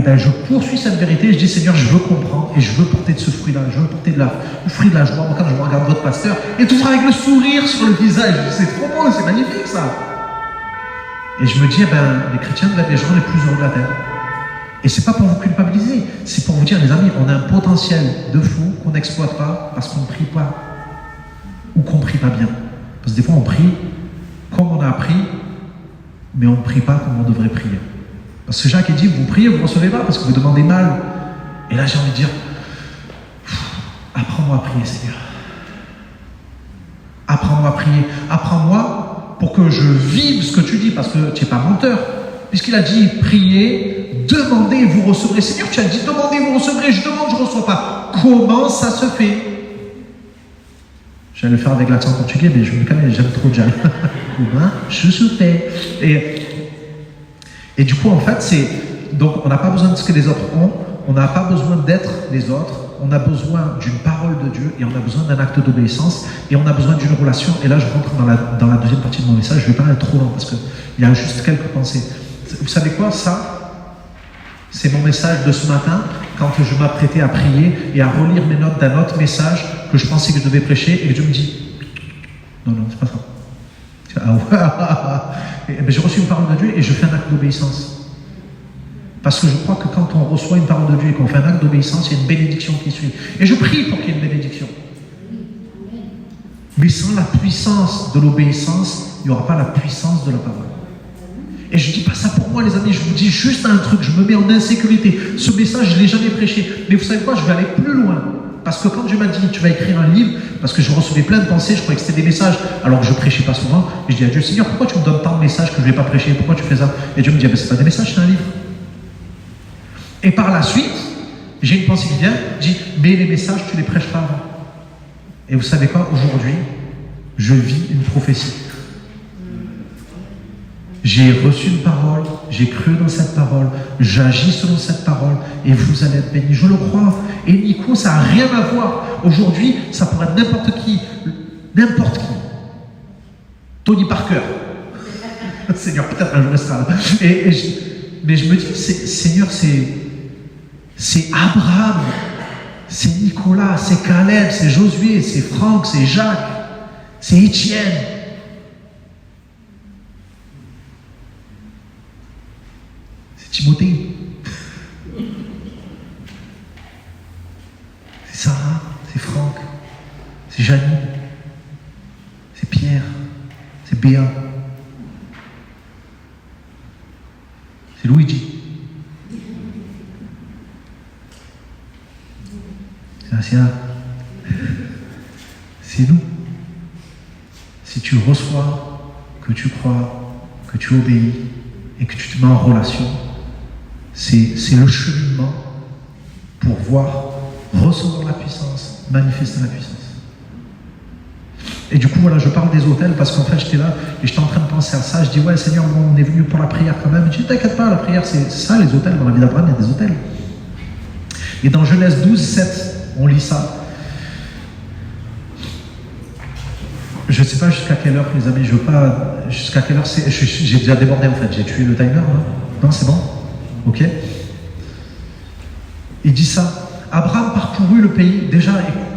ben, je poursuis cette vérité. Je dis, Seigneur, je veux comprendre et je veux porter de ce fruit-là. Je veux porter le fruit de la joie. Moi, quand je regarde votre pasteur, et toujours avec le sourire sur le visage. C'est trop beau, c'est magnifique ça. Et je me dis, les chrétiens doivent être les gens les plus heureux de la terre. Et c'est pas pour vous culpabiliser. C'est pour vous dire, les amis, on a un potentiel de fou qu'on n'exploite pas parce qu'on ne prie pas. Ou qu'on ne prie pas bien. Parce que des fois, on prie comme on a appris, mais on ne prie pas comme on devrait prier. Parce que Jacques dit, vous priez, vous ne recevez pas parce que vous demandez mal. Et là, j'ai envie de dire, apprends-moi à prier, Seigneur. Apprends-moi à prier. Apprends-moi pour que je vive ce que tu dis, parce que tu n'es pas menteur. Puisqu'il a dit, priez, demandez, vous recevrez. Seigneur, tu as dit, demandez, vous recevrez. Je demande, je ne reçois pas. Comment ça se fait? J'allais le faire avec l'accent portugais, mais je me calme, j'aime trop déjà. Comment je se fais? Et du coup, en fait, donc on n'a pas besoin de ce que les autres ont, on n'a pas besoin d'être les autres, on a besoin d'une parole de Dieu et on a besoin d'un acte d'obéissance et on a besoin d'une relation. Et là, je rentre dans la deuxième partie de mon message. Je ne vais pas être trop long parce qu'il y a juste quelques pensées. Vous savez quoi, ça, c'est mon message de ce matin quand je m'apprêtais à prier et à relire mes notes d'un autre message que je pensais que je devais prêcher et que Dieu me dit non, c'est pas ça. J'ai reçu une parole de Dieu et je fais un acte d'obéissance. Parce que je crois que quand on reçoit une parole de Dieu et qu'on fait un acte d'obéissance, il y a une bénédiction qui suit. Et je prie pour qu'il y ait une bénédiction. Mais sans la puissance de l'obéissance, il n'y aura pas la puissance de la parole. Et je ne dis pas ça pour moi, les amis, je vous dis juste un truc, je me mets en insécurité. Ce message, je ne l'ai jamais prêché. Mais vous savez quoi, je vais aller plus loin. Parce que quand Dieu m'a dit, tu vas écrire un livre, parce que je recevais plein de pensées, je croyais que c'était des messages, alors que je ne prêchais pas souvent, et je dis à Dieu, Seigneur, pourquoi tu me donnes tant de messages que je ne vais pas prêcher? Pourquoi tu fais ça? Et Dieu me dit, c'est pas des messages, c'est un livre. Et par la suite, j'ai une pensée qui vient, je dis, mais les messages, tu ne les prêches pas avant. Et vous savez quoi, aujourd'hui, je vis une prophétie. J'ai reçu une parole, j'ai cru dans cette parole, j'agis selon cette parole, et vous allez être bénis. Je le crois. Et Nico, ça n'a rien à voir. Aujourd'hui, ça pourrait être n'importe qui. N'importe qui. Tony Parker. Seigneur, peut-être un jour il sera là. Mais je me dis, Seigneur, c'est Abraham, c'est Nicolas, c'est Caleb, c'est Josué, c'est Franck, c'est Jacques, c'est Étienne. Timothée, c'est Sarah, c'est Franck, c'est Janine, c'est Pierre, c'est Béa, c'est Luigi, c'est Asia, c'est nous. Si tu reçois, que tu crois, que tu obéis et que tu te mets en relation, c'est le cheminement pour voir, recevoir la puissance, manifester la puissance. Et du coup, voilà, je parle des hôtels parce qu'en fait, j'étais là et j'étais en train de penser à ça. Je dis, ouais, Seigneur, bon, on est venu pour la prière quand même. Je dis, t'inquiète pas, la prière, c'est ça, les hôtels. Dans la vie d'Abraham, il y a des hôtels. Et dans Genèse 12, 7, on lit ça. Je ne sais pas jusqu'à quelle heure, les amis, je ne veux pas. Jusqu'à quelle heure c'est. J'ai déjà débordé en fait, j'ai tué le timer, là. Non, c'est bon? Ok. Il dit ça. Abraham parcourut le pays. Déjà,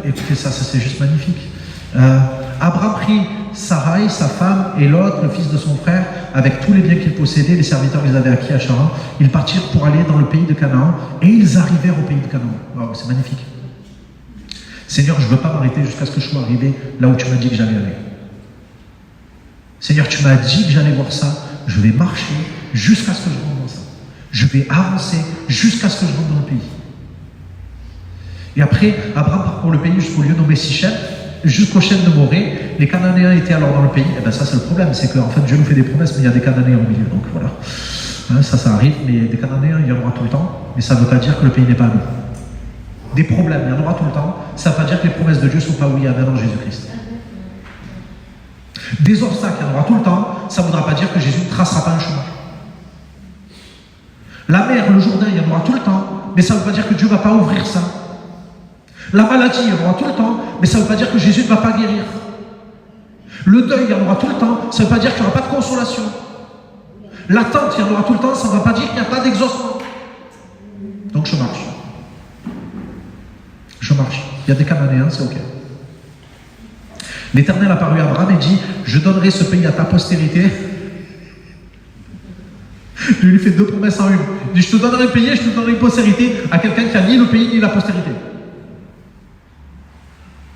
écoutez ça, c'est juste magnifique. Abraham prit Sarai, sa femme, et Lot, le fils de son frère, avec tous les biens qu'il possédait, les serviteurs qu'ils avaient acquis à Charan. Ils partirent pour aller dans le pays de Canaan, et ils arrivèrent au pays de Canaan. Wow, c'est magnifique. Seigneur, je ne veux pas m'arrêter jusqu'à ce que je sois arrivé là où tu m'as dit que j'allais aller. Seigneur, tu m'as dit que j'allais voir ça. Je vais marcher jusqu'à ce que je rentre dans ça. Je vais avancer jusqu'à ce que je rentre dans le pays. Et après, Abraham parcourt le pays jusqu'au lieu nommé Sichem, jusqu'au chêne de Morée. Les Cananéens étaient alors dans le pays. Et bien ça, c'est le problème, c'est qu'en fait, Dieu nous fait des promesses, mais il y a des Cananéens au milieu. Donc voilà. Hein, ça arrive, mais des Cananéens, il y en aura tout le temps. Mais ça ne veut pas dire que le pays n'est pas à nous. Des problèmes, il y en aura tout le temps. Ça ne veut pas dire que les promesses de Dieu ne sont pas oui et amen en Jésus-Christ. Des obstacles, il y en aura tout le temps. Ça ne voudra pas dire que Jésus ne tracera pas un chemin. La mer, le Jourdain, il y en aura tout le temps, mais ça ne veut pas dire que Dieu ne va pas ouvrir ça. La maladie, il y en aura tout le temps, mais ça ne veut pas dire que Jésus ne va pas guérir. Le deuil, il y en aura tout le temps, ça ne veut pas dire qu'il n'y aura pas de consolation. L'attente, il y en aura tout le temps, ça ne va pas dire qu'il n'y a pas d'exaucement. Donc je marche. Je marche. Il y a des Cananéens, c'est ok. L'Éternel apparut à Abraham et dit, je donnerai ce pays à ta postérité. Je lui fais deux promesses en une. Il dit, je te donnerai le pays et je te donnerai une postérité à quelqu'un qui a ni le pays ni la postérité.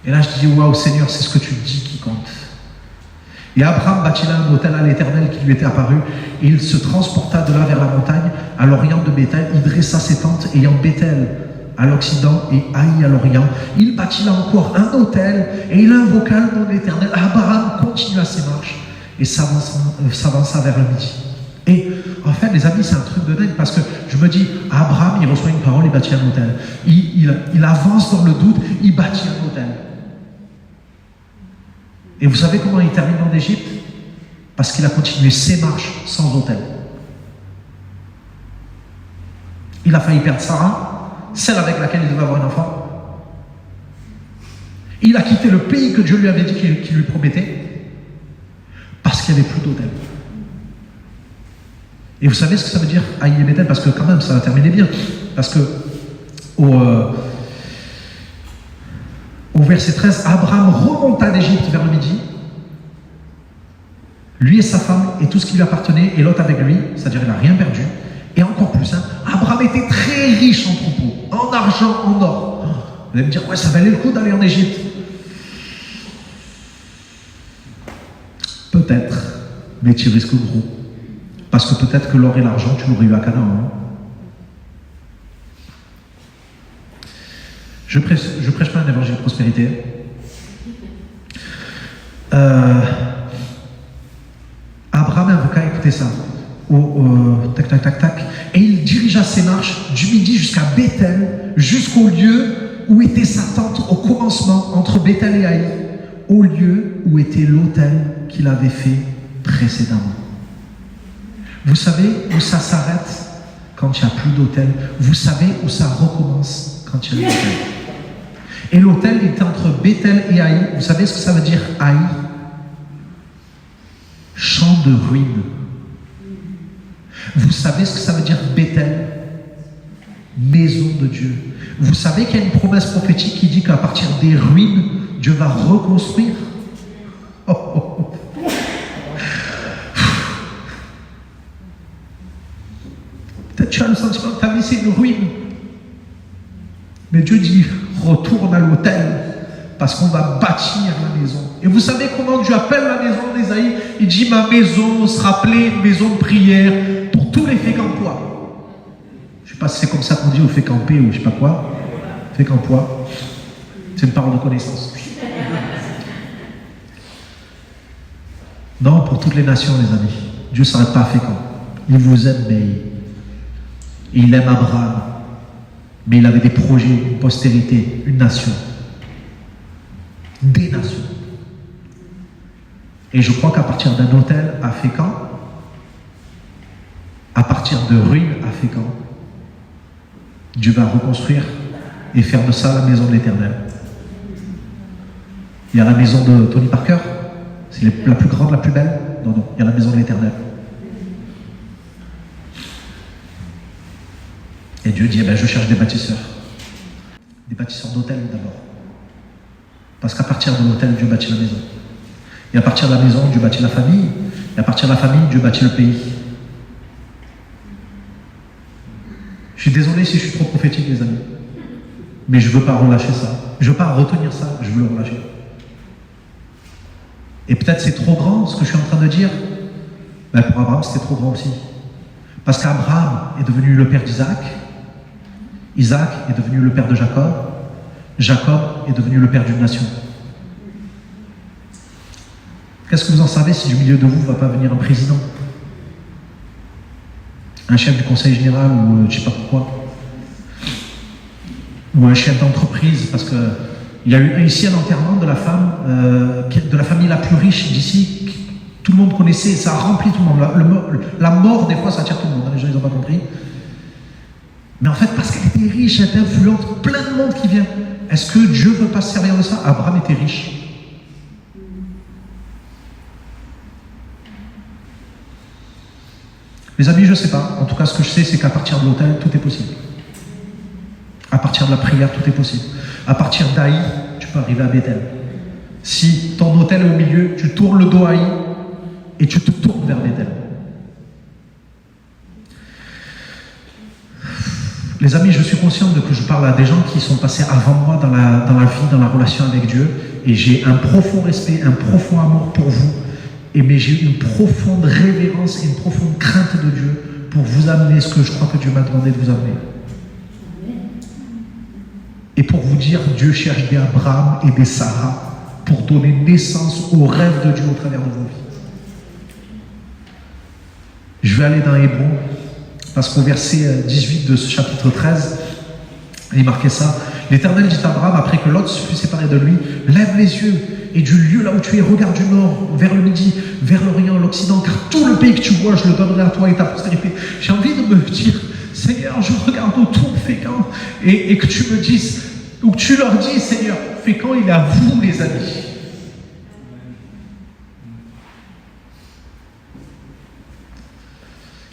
Et là je dis, waouh Seigneur, c'est ce que tu dis qui compte. Et Abraham bâtit là un autel à l'Éternel qui lui était apparu, et il se transporta de là vers la montagne, à l'orient de Béthel. Il dressa ses tentes, ayant Béthel à l'occident et Haï à l'orient. Il bâtit là encore un autel, et il invoqua le nom de l'Éternel. Abraham continua ses marches, et s'avança vers le midi. Et en fait, les amis, c'est un truc de dingue, parce que je me dis, Abraham, il reçoit une parole, il bâtit un autel. Il avance dans le doute, il bâtit un autel. Et vous savez comment il termine en Égypte? Parce qu'il a continué ses marches sans autel. Il a failli perdre Sarah, celle avec laquelle il devait avoir un enfant. Il a quitté le pays que Dieu lui avait dit qu'il lui promettait parce qu'il n'y avait plus d'autel. Et vous savez ce que ça veut dire haïr Béthel? Parce que quand même, ça va terminer bien. Parce que au verset 13, Abraham remonta d'Égypte vers le midi, lui et sa femme et tout ce qui lui appartenait, et Lot avec lui, c'est-à-dire il n'a rien perdu. Et encore plus, Abraham était très riche en troupeaux, en argent, en or. Vous allez me dire, ouais, ça valait le coup d'aller en Égypte. Peut-être, mais tu risques gros. Parce que peut-être que l'or et l'argent, tu l'aurais eu à Canaan. Je prêche pas un évangile de prospérité. Abraham invoqua, écoutez ça. Tac, tac, tac, tac. Et il dirigea ses marches du midi jusqu'à Béthel, jusqu'au lieu où était sa tente au commencement, entre Béthel et Haï, au lieu où était l'autel qu'il avait fait précédemment. Vous savez où ça s'arrête quand il n'y a plus d'autel? Vous savez où ça recommence quand il y a l'autel? Et l'autel était entre Béthel et Haï. Vous savez ce que ça veut dire Haï? Champ de ruines. Vous savez ce que ça veut dire Béthel? Maison de Dieu. Vous savez qu'il y a une promesse prophétique qui dit qu'à partir des ruines, Dieu va reconstruire. Peut-être tu as le sentiment que ta vie c'est une ruine. Mais Dieu dit, retourne à l'autel, parce qu'on va bâtir la maison. Et vous savez comment Dieu appelle la maison d'Ésaïe? Il dit, ma maison sera appelée une maison de prière pour tous les Fécampois. Je ne sais pas si c'est comme ça qu'on dit au Fécampé ou je ne sais pas quoi. Fécampois. C'est une parole de connaissance. Non, pour toutes les nations, les amis. Dieu ne s'arrête pas à Fécamp. Il vous aime, mais il aime Abraham. Mais il avait des projets, une postérité, une nation. Des nations. Et je crois qu'à partir d'un hôtel à Fécamp, à partir de ruines à Fécamp, Dieu va reconstruire et faire de ça la maison de l'Éternel. Il y a la maison de Tony Parker, c'est la plus grande, la plus belle. Non, il y a la maison de l'Éternel. Et Dieu dit, je cherche des bâtisseurs d'hôtel d'abord. Parce qu'à partir de l'hôtel, Dieu bâtit la maison. Et à partir de la maison, Dieu bâtit la famille. Et à partir de la famille, Dieu bâtit le pays. Je suis désolé si je suis trop prophétique, les amis. Mais je ne veux pas relâcher ça. Je ne veux pas retenir ça, je veux le relâcher. Et peut-être c'est trop grand ce que je suis en train de dire. Pour Abraham, c'était trop grand aussi. Parce qu'Abraham est devenu le père d'Isaac. Isaac est devenu le père de Jacob. Jacob est devenu le père d'une nation. Qu'est-ce que vous en savez si du milieu de vous ne va pas venir un président? Un chef du conseil général ou je ne sais pas pourquoi. Ou un chef d'entreprise, parce que il y a eu ici un enterrement de la femme, de la famille la plus riche d'ici. Tout le monde connaissait, ça a rempli tout le monde. La mort, des fois, ça attire tout le monde. Les gens, ils n'ont pas compris. Mais en fait, parce qu'elle était riche, elle était influente, plein de monde qui vient. Est-ce que Dieu ne veut pas se servir de ça? Abraham était riche. Les amis, je ne sais pas. En tout cas, ce que je sais, c'est qu'à partir de l'autel, tout est possible. À partir de la prière, tout est possible. À partir d'Haï, tu peux arriver à Béthel. Si ton autel est au milieu, tu tournes le dos à Haï et tu te tournes vers Béthel. Les amis, je suis conscient que je parle à des gens qui sont passés avant moi dans la vie, dans la relation avec Dieu, et j'ai un profond respect, un profond amour pour vous, mais j'ai une profonde révérence et une profonde crainte de Dieu pour vous amener ce que je crois que Dieu m'a demandé de vous amener. Et pour vous dire, Dieu cherche des Abraham et des Sarah pour donner naissance aux rêves de Dieu au travers de vos vies. Je vais aller dans Hébreux, parce qu'au verset 18 de ce chapitre 13, il est marqué ça. L'Éternel dit à Abraham, après que Lot fut séparé de lui, lève les yeux, et du lieu là où tu es, regarde du nord, vers le midi, vers l'orient, l'occident, car tout le pays que tu vois, je le donnerai à toi et ta postérité. J'ai envie de me dire, Seigneur, je regarde autour, Fécamp, et que tu me dises, Donc tu leur dis, Seigneur, quand il est à vous, les amis.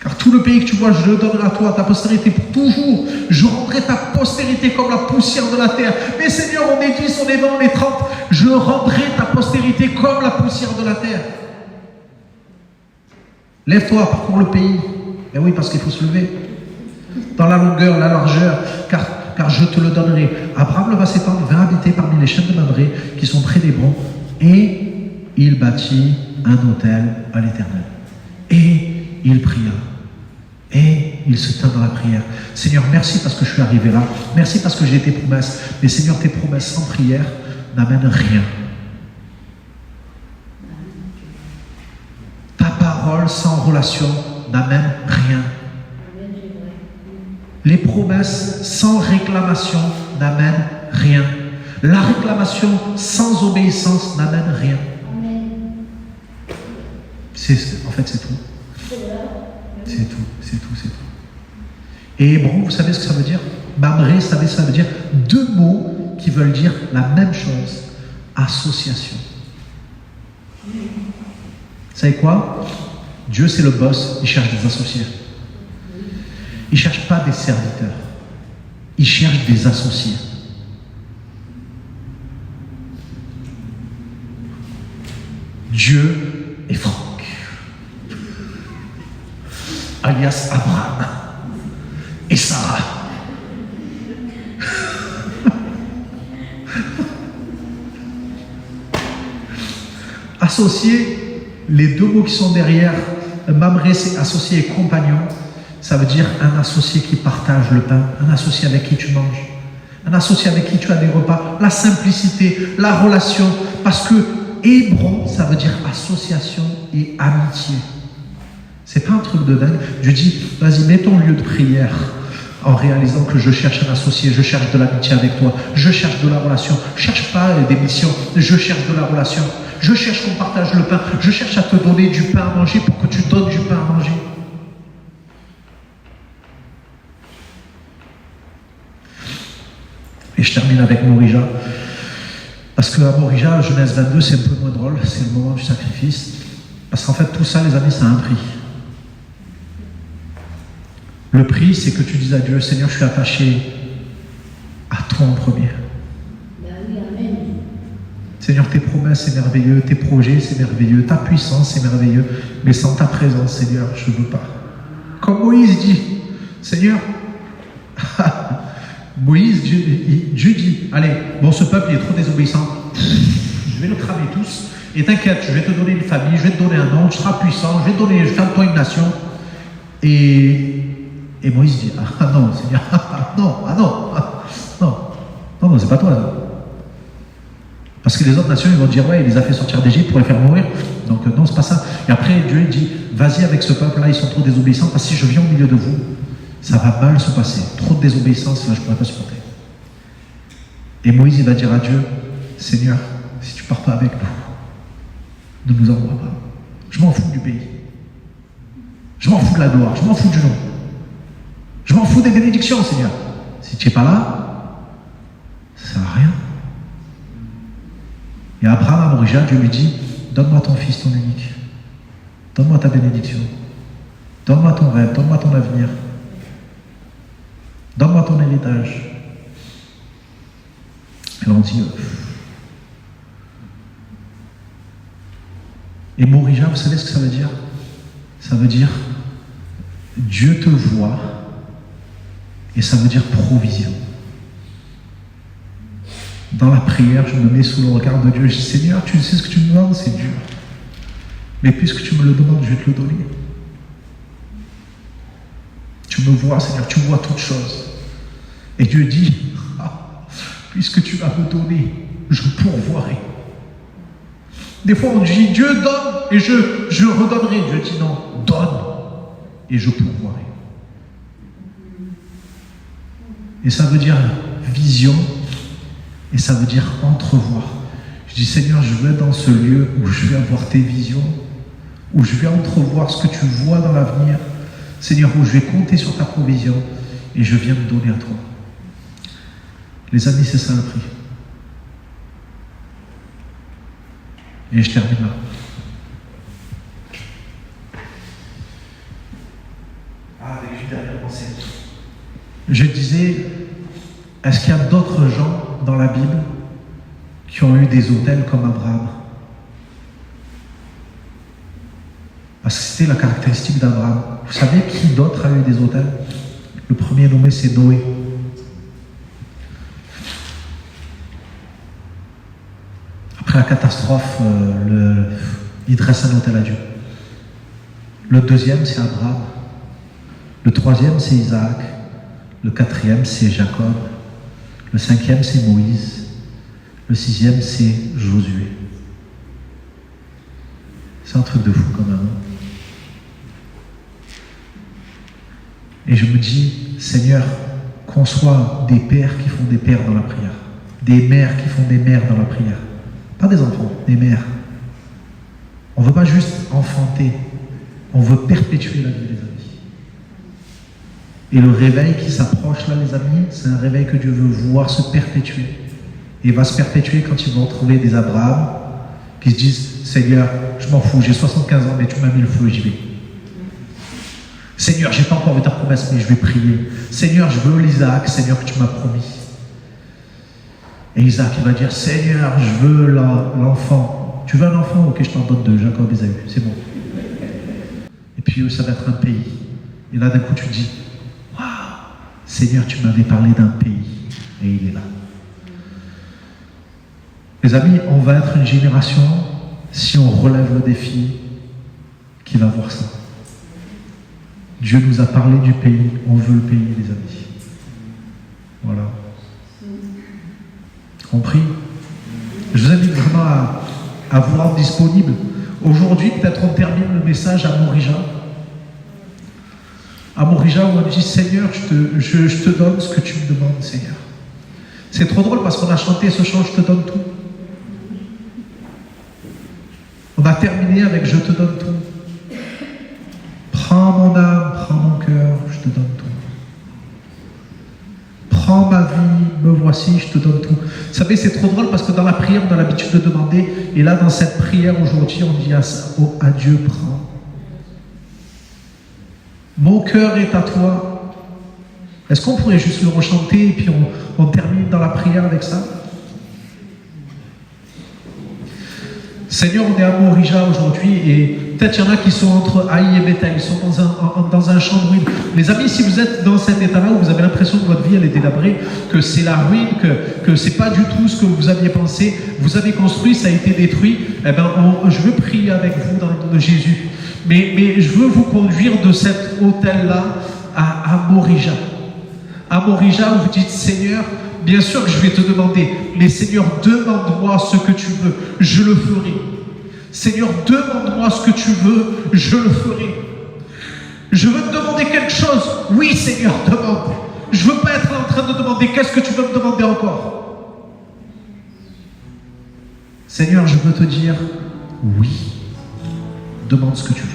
Car tout le pays que tu vois, je le donnerai à toi, ta postérité pour toujours. Je rendrai ta postérité comme la poussière de la terre. Mais Seigneur, on est 10, on est 20, on est 30. Je rendrai ta postérité comme la poussière de la terre. Lève-toi, parcours le pays. Ben oui, parce qu'il faut se lever. Dans la longueur, la largeur, car je te le donnerai. Abraham va s'étendre, vint habiter parmi les chaînes de Mamré qui sont près d'Hébron, et il bâtit un autel à l'Éternel. Et il pria. Et il se tint dans la prière. Seigneur, merci parce que je suis arrivé là. Merci parce que j'ai tes promesses. Mais Seigneur, tes promesses sans prière n'amènent rien. Ta parole sans relation n'amène rien. Les promesses sans réclamation n'amènent rien. La réclamation sans obéissance n'amène rien. En fait, c'est tout. C'est tout, c'est tout, c'est tout. Et Hébron, vous savez ce que ça veut dire? Mamré, ça veut dire deux mots qui veulent dire la même chose. Association. Vous savez quoi? Dieu, c'est le boss, il cherche des associés. Il ne cherche pas des serviteurs. Il cherche des associés. Dieu et Franck. Alias Abraham et Sarah. Associé, les deux mots qui sont derrière, Mamré, c'est associé et compagnon. Ça veut dire un associé qui partage le pain, un associé avec qui tu manges, un associé avec qui tu as des repas, la simplicité, la relation. Parce que Hébron, ça veut dire association et amitié. C'est pas un truc de dingue. Dieu dit, vas-y, mets ton lieu de prière en réalisant que je cherche un associé, je cherche de l'amitié avec toi, je cherche de la relation. Je cherche pas des missions, je cherche de la relation. Je cherche qu'on partage le pain, je cherche à te donner du pain à manger pour que tu donnes du pain à manger. Et je termine avec Morija. Parce qu'à Morija, Genèse 22, c'est un peu moins drôle, c'est le moment du sacrifice. Parce qu'en fait, tout ça, les amis, ça a un prix. Le prix, c'est que tu dises à Dieu, Seigneur, je suis attaché à toi en premier. Seigneur, tes promesses, c'est merveilleux, tes projets, c'est merveilleux, ta puissance, c'est merveilleux, mais sans ta présence, Seigneur, je ne veux pas. Comme Moïse dit, Seigneur, Moïse, Dieu dit, allez, bon, ce peuple, il est trop désobéissant, je vais le cramer tous, et t'inquiète, je vais te donner une famille, je vais te donner un nom, tu seras puissant, je vais faire de toi une nation. Et Moïse dit, ah non, Seigneur, non, c'est pas toi, ça. Parce que les autres nations, ils vont dire, ouais, il les a fait sortir d'Égypte pour les faire mourir. Donc non, c'est pas ça. Et après, Dieu dit, vas-y avec ce peuple-là, ils sont trop désobéissants, parce que si je viens au milieu de vous, ça va mal se passer. Trop de désobéissance, là, je ne pourrais pas supporter. Et Moïse, il va dire à Dieu, Seigneur, si tu ne pars pas avec nous, ne nous envoie pas. Je m'en fous du pays. Je m'en fous de la gloire, je m'en fous du nom. Je m'en fous des bénédictions, Seigneur. Si tu n'es pas là, ça ne sert à rien. Et Abraham, à Morija, Dieu lui dit, donne-moi ton fils, ton unique. Donne-moi ta bénédiction. Donne-moi ton rêve, donne-moi ton avenir. Donne-moi ton héritage. Et on dit, et Morija, vous savez ce que ça veut dire? Ça veut dire, Dieu te voit, et ça veut dire provision. Dans la prière, je me mets sous le regard de Dieu. Je dis, Seigneur, tu sais ce que tu me demandes, c'est dur. Mais puisque tu me le demandes, je vais te le donner. Tu me vois, Seigneur, tu vois toutes choses. Et Dieu dit, puisque tu vas me donner, je pourvoirai. Des fois, on dit, Dieu donne et je redonnerai. Dieu dit, non, donne et je pourvoirai. Et ça veut dire vision. Et ça veut dire entrevoir. Je dis, Seigneur, je veux être dans ce lieu où je vais avoir tes visions, où je vais entrevoir ce que tu vois dans l'avenir. Seigneur, où je vais compter sur ta provision et je viens me donner à toi. Les amis, c'est ça le prix. Et je termine là. Avec une dernière pensée. Je disais, est-ce qu'il y a d'autres gens dans la Bible qui ont eu des autels comme Abraham? Parce que c'était la caractéristique d'Abraham. Vous savez qui d'autre a eu des autels? Le premier nommé, c'est Noé. Après la catastrophe, il dresse un autel à Dieu. Le deuxième, c'est Abraham. Le troisième, c'est Isaac. Le quatrième, c'est Jacob. Le cinquième, c'est Moïse. Le sixième, c'est Josué. C'est un truc de fou quand même. Et je me dis, Seigneur, qu'on soit des pères qui font des pères dans la prière. Des mères qui font des mères dans la prière. Pas des enfants, des mères. On ne veut pas juste enfanter. On veut perpétuer la vie, les amis. Et le réveil qui s'approche là, les amis, c'est un réveil que Dieu veut voir se perpétuer. Et il va se perpétuer quand ils vont trouver des Abraham qui se disent, Seigneur, je m'en fous, j'ai 75 ans, mais tu m'as mis le feu, j'y vais. Seigneur, j'ai pas encore vu ta promesse, mais je vais prier. Seigneur, je veux l'Isaac, Seigneur, que tu m'as promis. Et Isaac, il va dire, Seigneur, je veux l'enfant. Tu veux un enfant? Ok, je t'en donne deux, Jacob et Ésaü, c'est bon. Et puis ça va être un pays. Et là, d'un coup, tu te dis, waouh, Seigneur, tu m'avais parlé d'un pays. Et il est là. Les amis, on va être une génération, si on relève le défi, qui va voir ça. Dieu nous a parlé du pays, on veut le pays, les amis. Voilà. Compris? Je vous invite vraiment à vous rendre disponible. Aujourd'hui, peut-être on termine le message à Morija. À Morija, où on dit, Seigneur, je te donne ce que tu me demandes, Seigneur. C'est trop drôle parce qu'on a chanté ce chant, je te donne tout. On a terminé avec je te donne tout. Prends mon âme, prends mon cœur, je te donne tout. Prends ma vie, me voici, je te donne tout. Vous savez, c'est trop drôle parce que dans la prière, on a l'habitude de demander, et là, dans cette prière aujourd'hui, on dit à Dieu, prends. Mon cœur est à toi. Est-ce qu'on pourrait juste le rechanter et puis on termine dans la prière avec ça? Seigneur, on est à Morija aujourd'hui et peut-être il y en a qui sont entre Haï et Bethel, ils sont dans un champ de ruines. Les amis, si vous êtes dans cet état-là où vous avez l'impression que votre vie elle est délabrée, que c'est la ruine, que c'est pas du tout ce que vous aviez pensé, vous avez construit, ça a été détruit, eh ben, je veux prier avec vous dans le nom de Jésus. Mais je veux vous conduire de cet hôtel-là à Morija. À Morija où vous dites, Seigneur, bien sûr que je vais te demander, mais Seigneur, demande-moi ce que tu veux, je le ferai. Seigneur, demande-moi ce que tu veux, je le ferai. Je veux te demander quelque chose. Oui, Seigneur, demande. Je ne veux pas être en train de demander, qu'est-ce que tu veux me demander encore? Seigneur, je veux te dire, oui, demande ce que tu veux.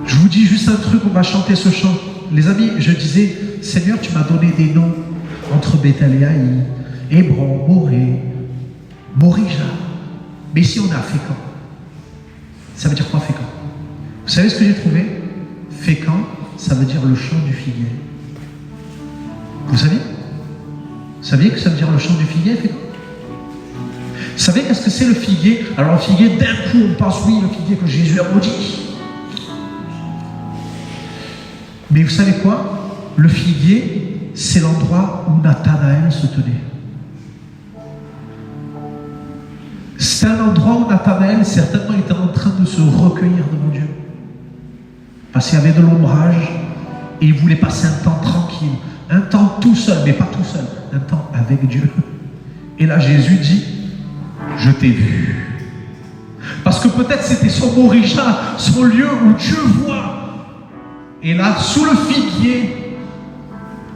Je vous dis juste un truc, on va chanter ce chant. Les amis, je disais, Seigneur, tu m'as donné des noms entre Bethel et Haï, Hébron, Morée, Morija. Mais ici, on est à Fécamp. Ça veut dire quoi, Fécamp? Vous savez ce que j'ai trouvé? Fécamp, ça veut dire le champ du figuier. Vous saviez? Vous saviez que ça veut dire le champ du figuier, Fécamp? Vous savez qu'est-ce que c'est le figuier? Alors, le figuier, d'un coup, on pense, oui, le figuier que Jésus a maudit. Mais vous savez quoi? Le figuier, c'est l'endroit où Nathanaël se tenait. C'est un endroit où Nathanaël certainement était en train de se recueillir devant Dieu. Parce qu'il y avait de l'ombrage et il voulait passer un temps tranquille, un temps tout seul, mais pas tout seul, un temps avec Dieu. Et là Jésus dit, je t'ai vu. Parce que peut-être c'était son Morija, son lieu où Dieu voit. Et là, sous le figuier,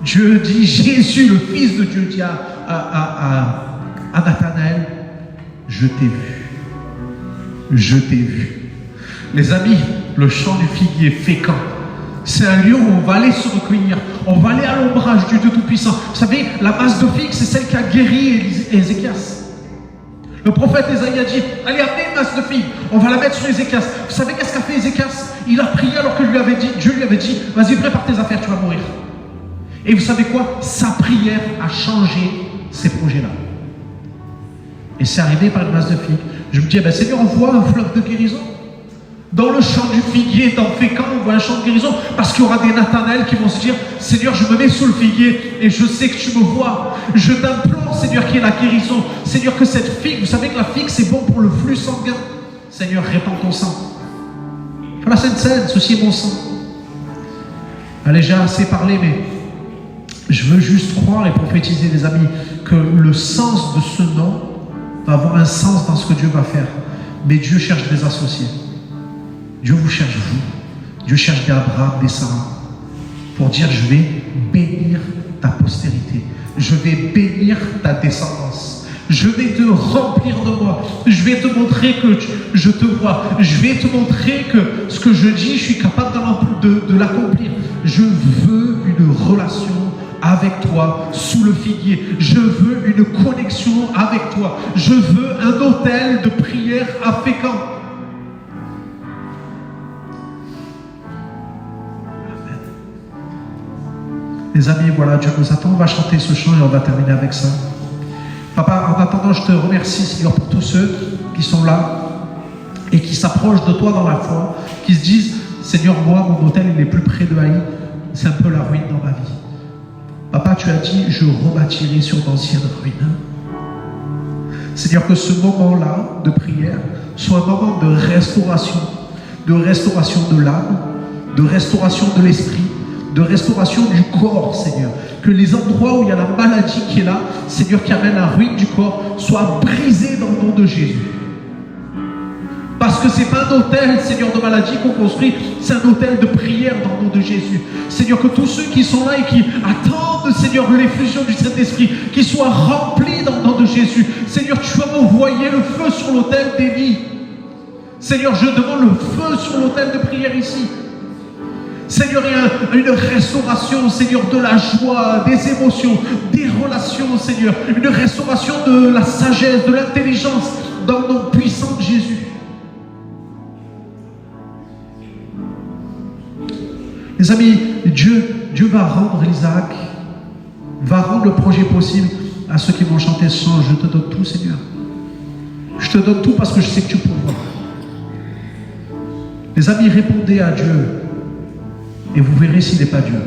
Dieu dit, Jésus, le Fils de Dieu, dit à Nathanaël, je t'ai vu. Je t'ai vu. Les amis, le champ du figuier Fécamp, C'est un lieu où on va aller se recueillir. On va aller à l'ombrage du Dieu Tout-Puissant. Vous savez, la masse de figues, c'est celle qui a guéri Ézéchias. Le prophète Ésaïe a dit, allez, amenez une masse de figues. On va la mettre sur Ézéchias. Vous savez qu'est-ce qu'a fait Ézéchias? Il a prié alors que Dieu lui avait dit, vas-y, prépare tes affaires, tu vas mourir. Et vous savez quoi? Sa prière a changé ces projets-là. Et c'est arrivé par une masse de figues. Je me dis, ben Seigneur, on voit un fleuve de guérison. Dans le champ du figuier, dans Fécamp, on voit un champ de guérison, parce qu'il y aura des Nathanaël qui vont se dire, Seigneur, je me mets sous le figuier, et je sais que tu me vois. Je t'implore, Seigneur, qu'il y ait la guérison. Seigneur, que cette figue, vous savez que la figue, c'est bon pour le flux sanguin. Seigneur, répands ton sang. Sur la Sainte Seine, ceci est mon sang. Allez, j'ai assez parlé, mais je veux juste croire et prophétiser, les amis, que le sens de ce nom va avoir un sens dans ce que Dieu va faire. Mais Dieu cherche des associés. Dieu vous cherche, vous. Dieu cherche des Abraham, des Sarah, pour dire, je vais bénir ta postérité. Je vais bénir ta descendance. Je vais te remplir de moi. Je vais te montrer que je te vois. Je vais te montrer que ce que je dis, je suis capable de l'accomplir. Je veux une relation avec toi sous le figuier. Je veux une connexion avec toi. Je veux un autel de prière à Fécamp. Les amis, voilà, Dieu nous attend. On va chanter ce chant et on va terminer avec ça. Papa, en attendant, je te remercie, Seigneur, pour tous ceux qui sont là et qui s'approchent de toi dans la foi, qui se disent, Seigneur, moi, mon autel, il est plus près de Haï. C'est un peu la ruine dans ma vie. Papa, tu as dit, je rebâtirai sur d'anciennes ruines. Seigneur, que ce moment-là de prière soit un moment de restauration de l'âme, de restauration de l'esprit, de restauration du corps, Seigneur. Que les endroits où il y a la maladie qui est là, Seigneur, qui amène la ruine du corps, soient brisés dans le nom de Jésus. Parce que ce n'est pas un hôtel, Seigneur, de maladie qu'on construit, c'est un hôtel de prière dans le nom de Jésus. Seigneur, que tous ceux qui sont là et qui attendent, Seigneur, l'effusion du Saint-Esprit, qu'ils soient remplis dans le nom de Jésus. Seigneur, tu vas m'envoyer le feu sur l'autel des vies. Seigneur, je demande le feu sur l'autel de prière ici. Seigneur, il y a une restauration, Seigneur, de la joie, des émotions, des relations, Seigneur. Une restauration de la sagesse, de l'intelligence, dans le nom puissant de Jésus. Les amis, Dieu va rendre l'Isaac, va rendre le projet possible à ceux qui vont chanter ce chant. Je te donne tout, Seigneur. Je te donne tout parce que je sais que tu pourras. Les amis, répondez à Dieu et vous verrez s'il n'est pas Dieu.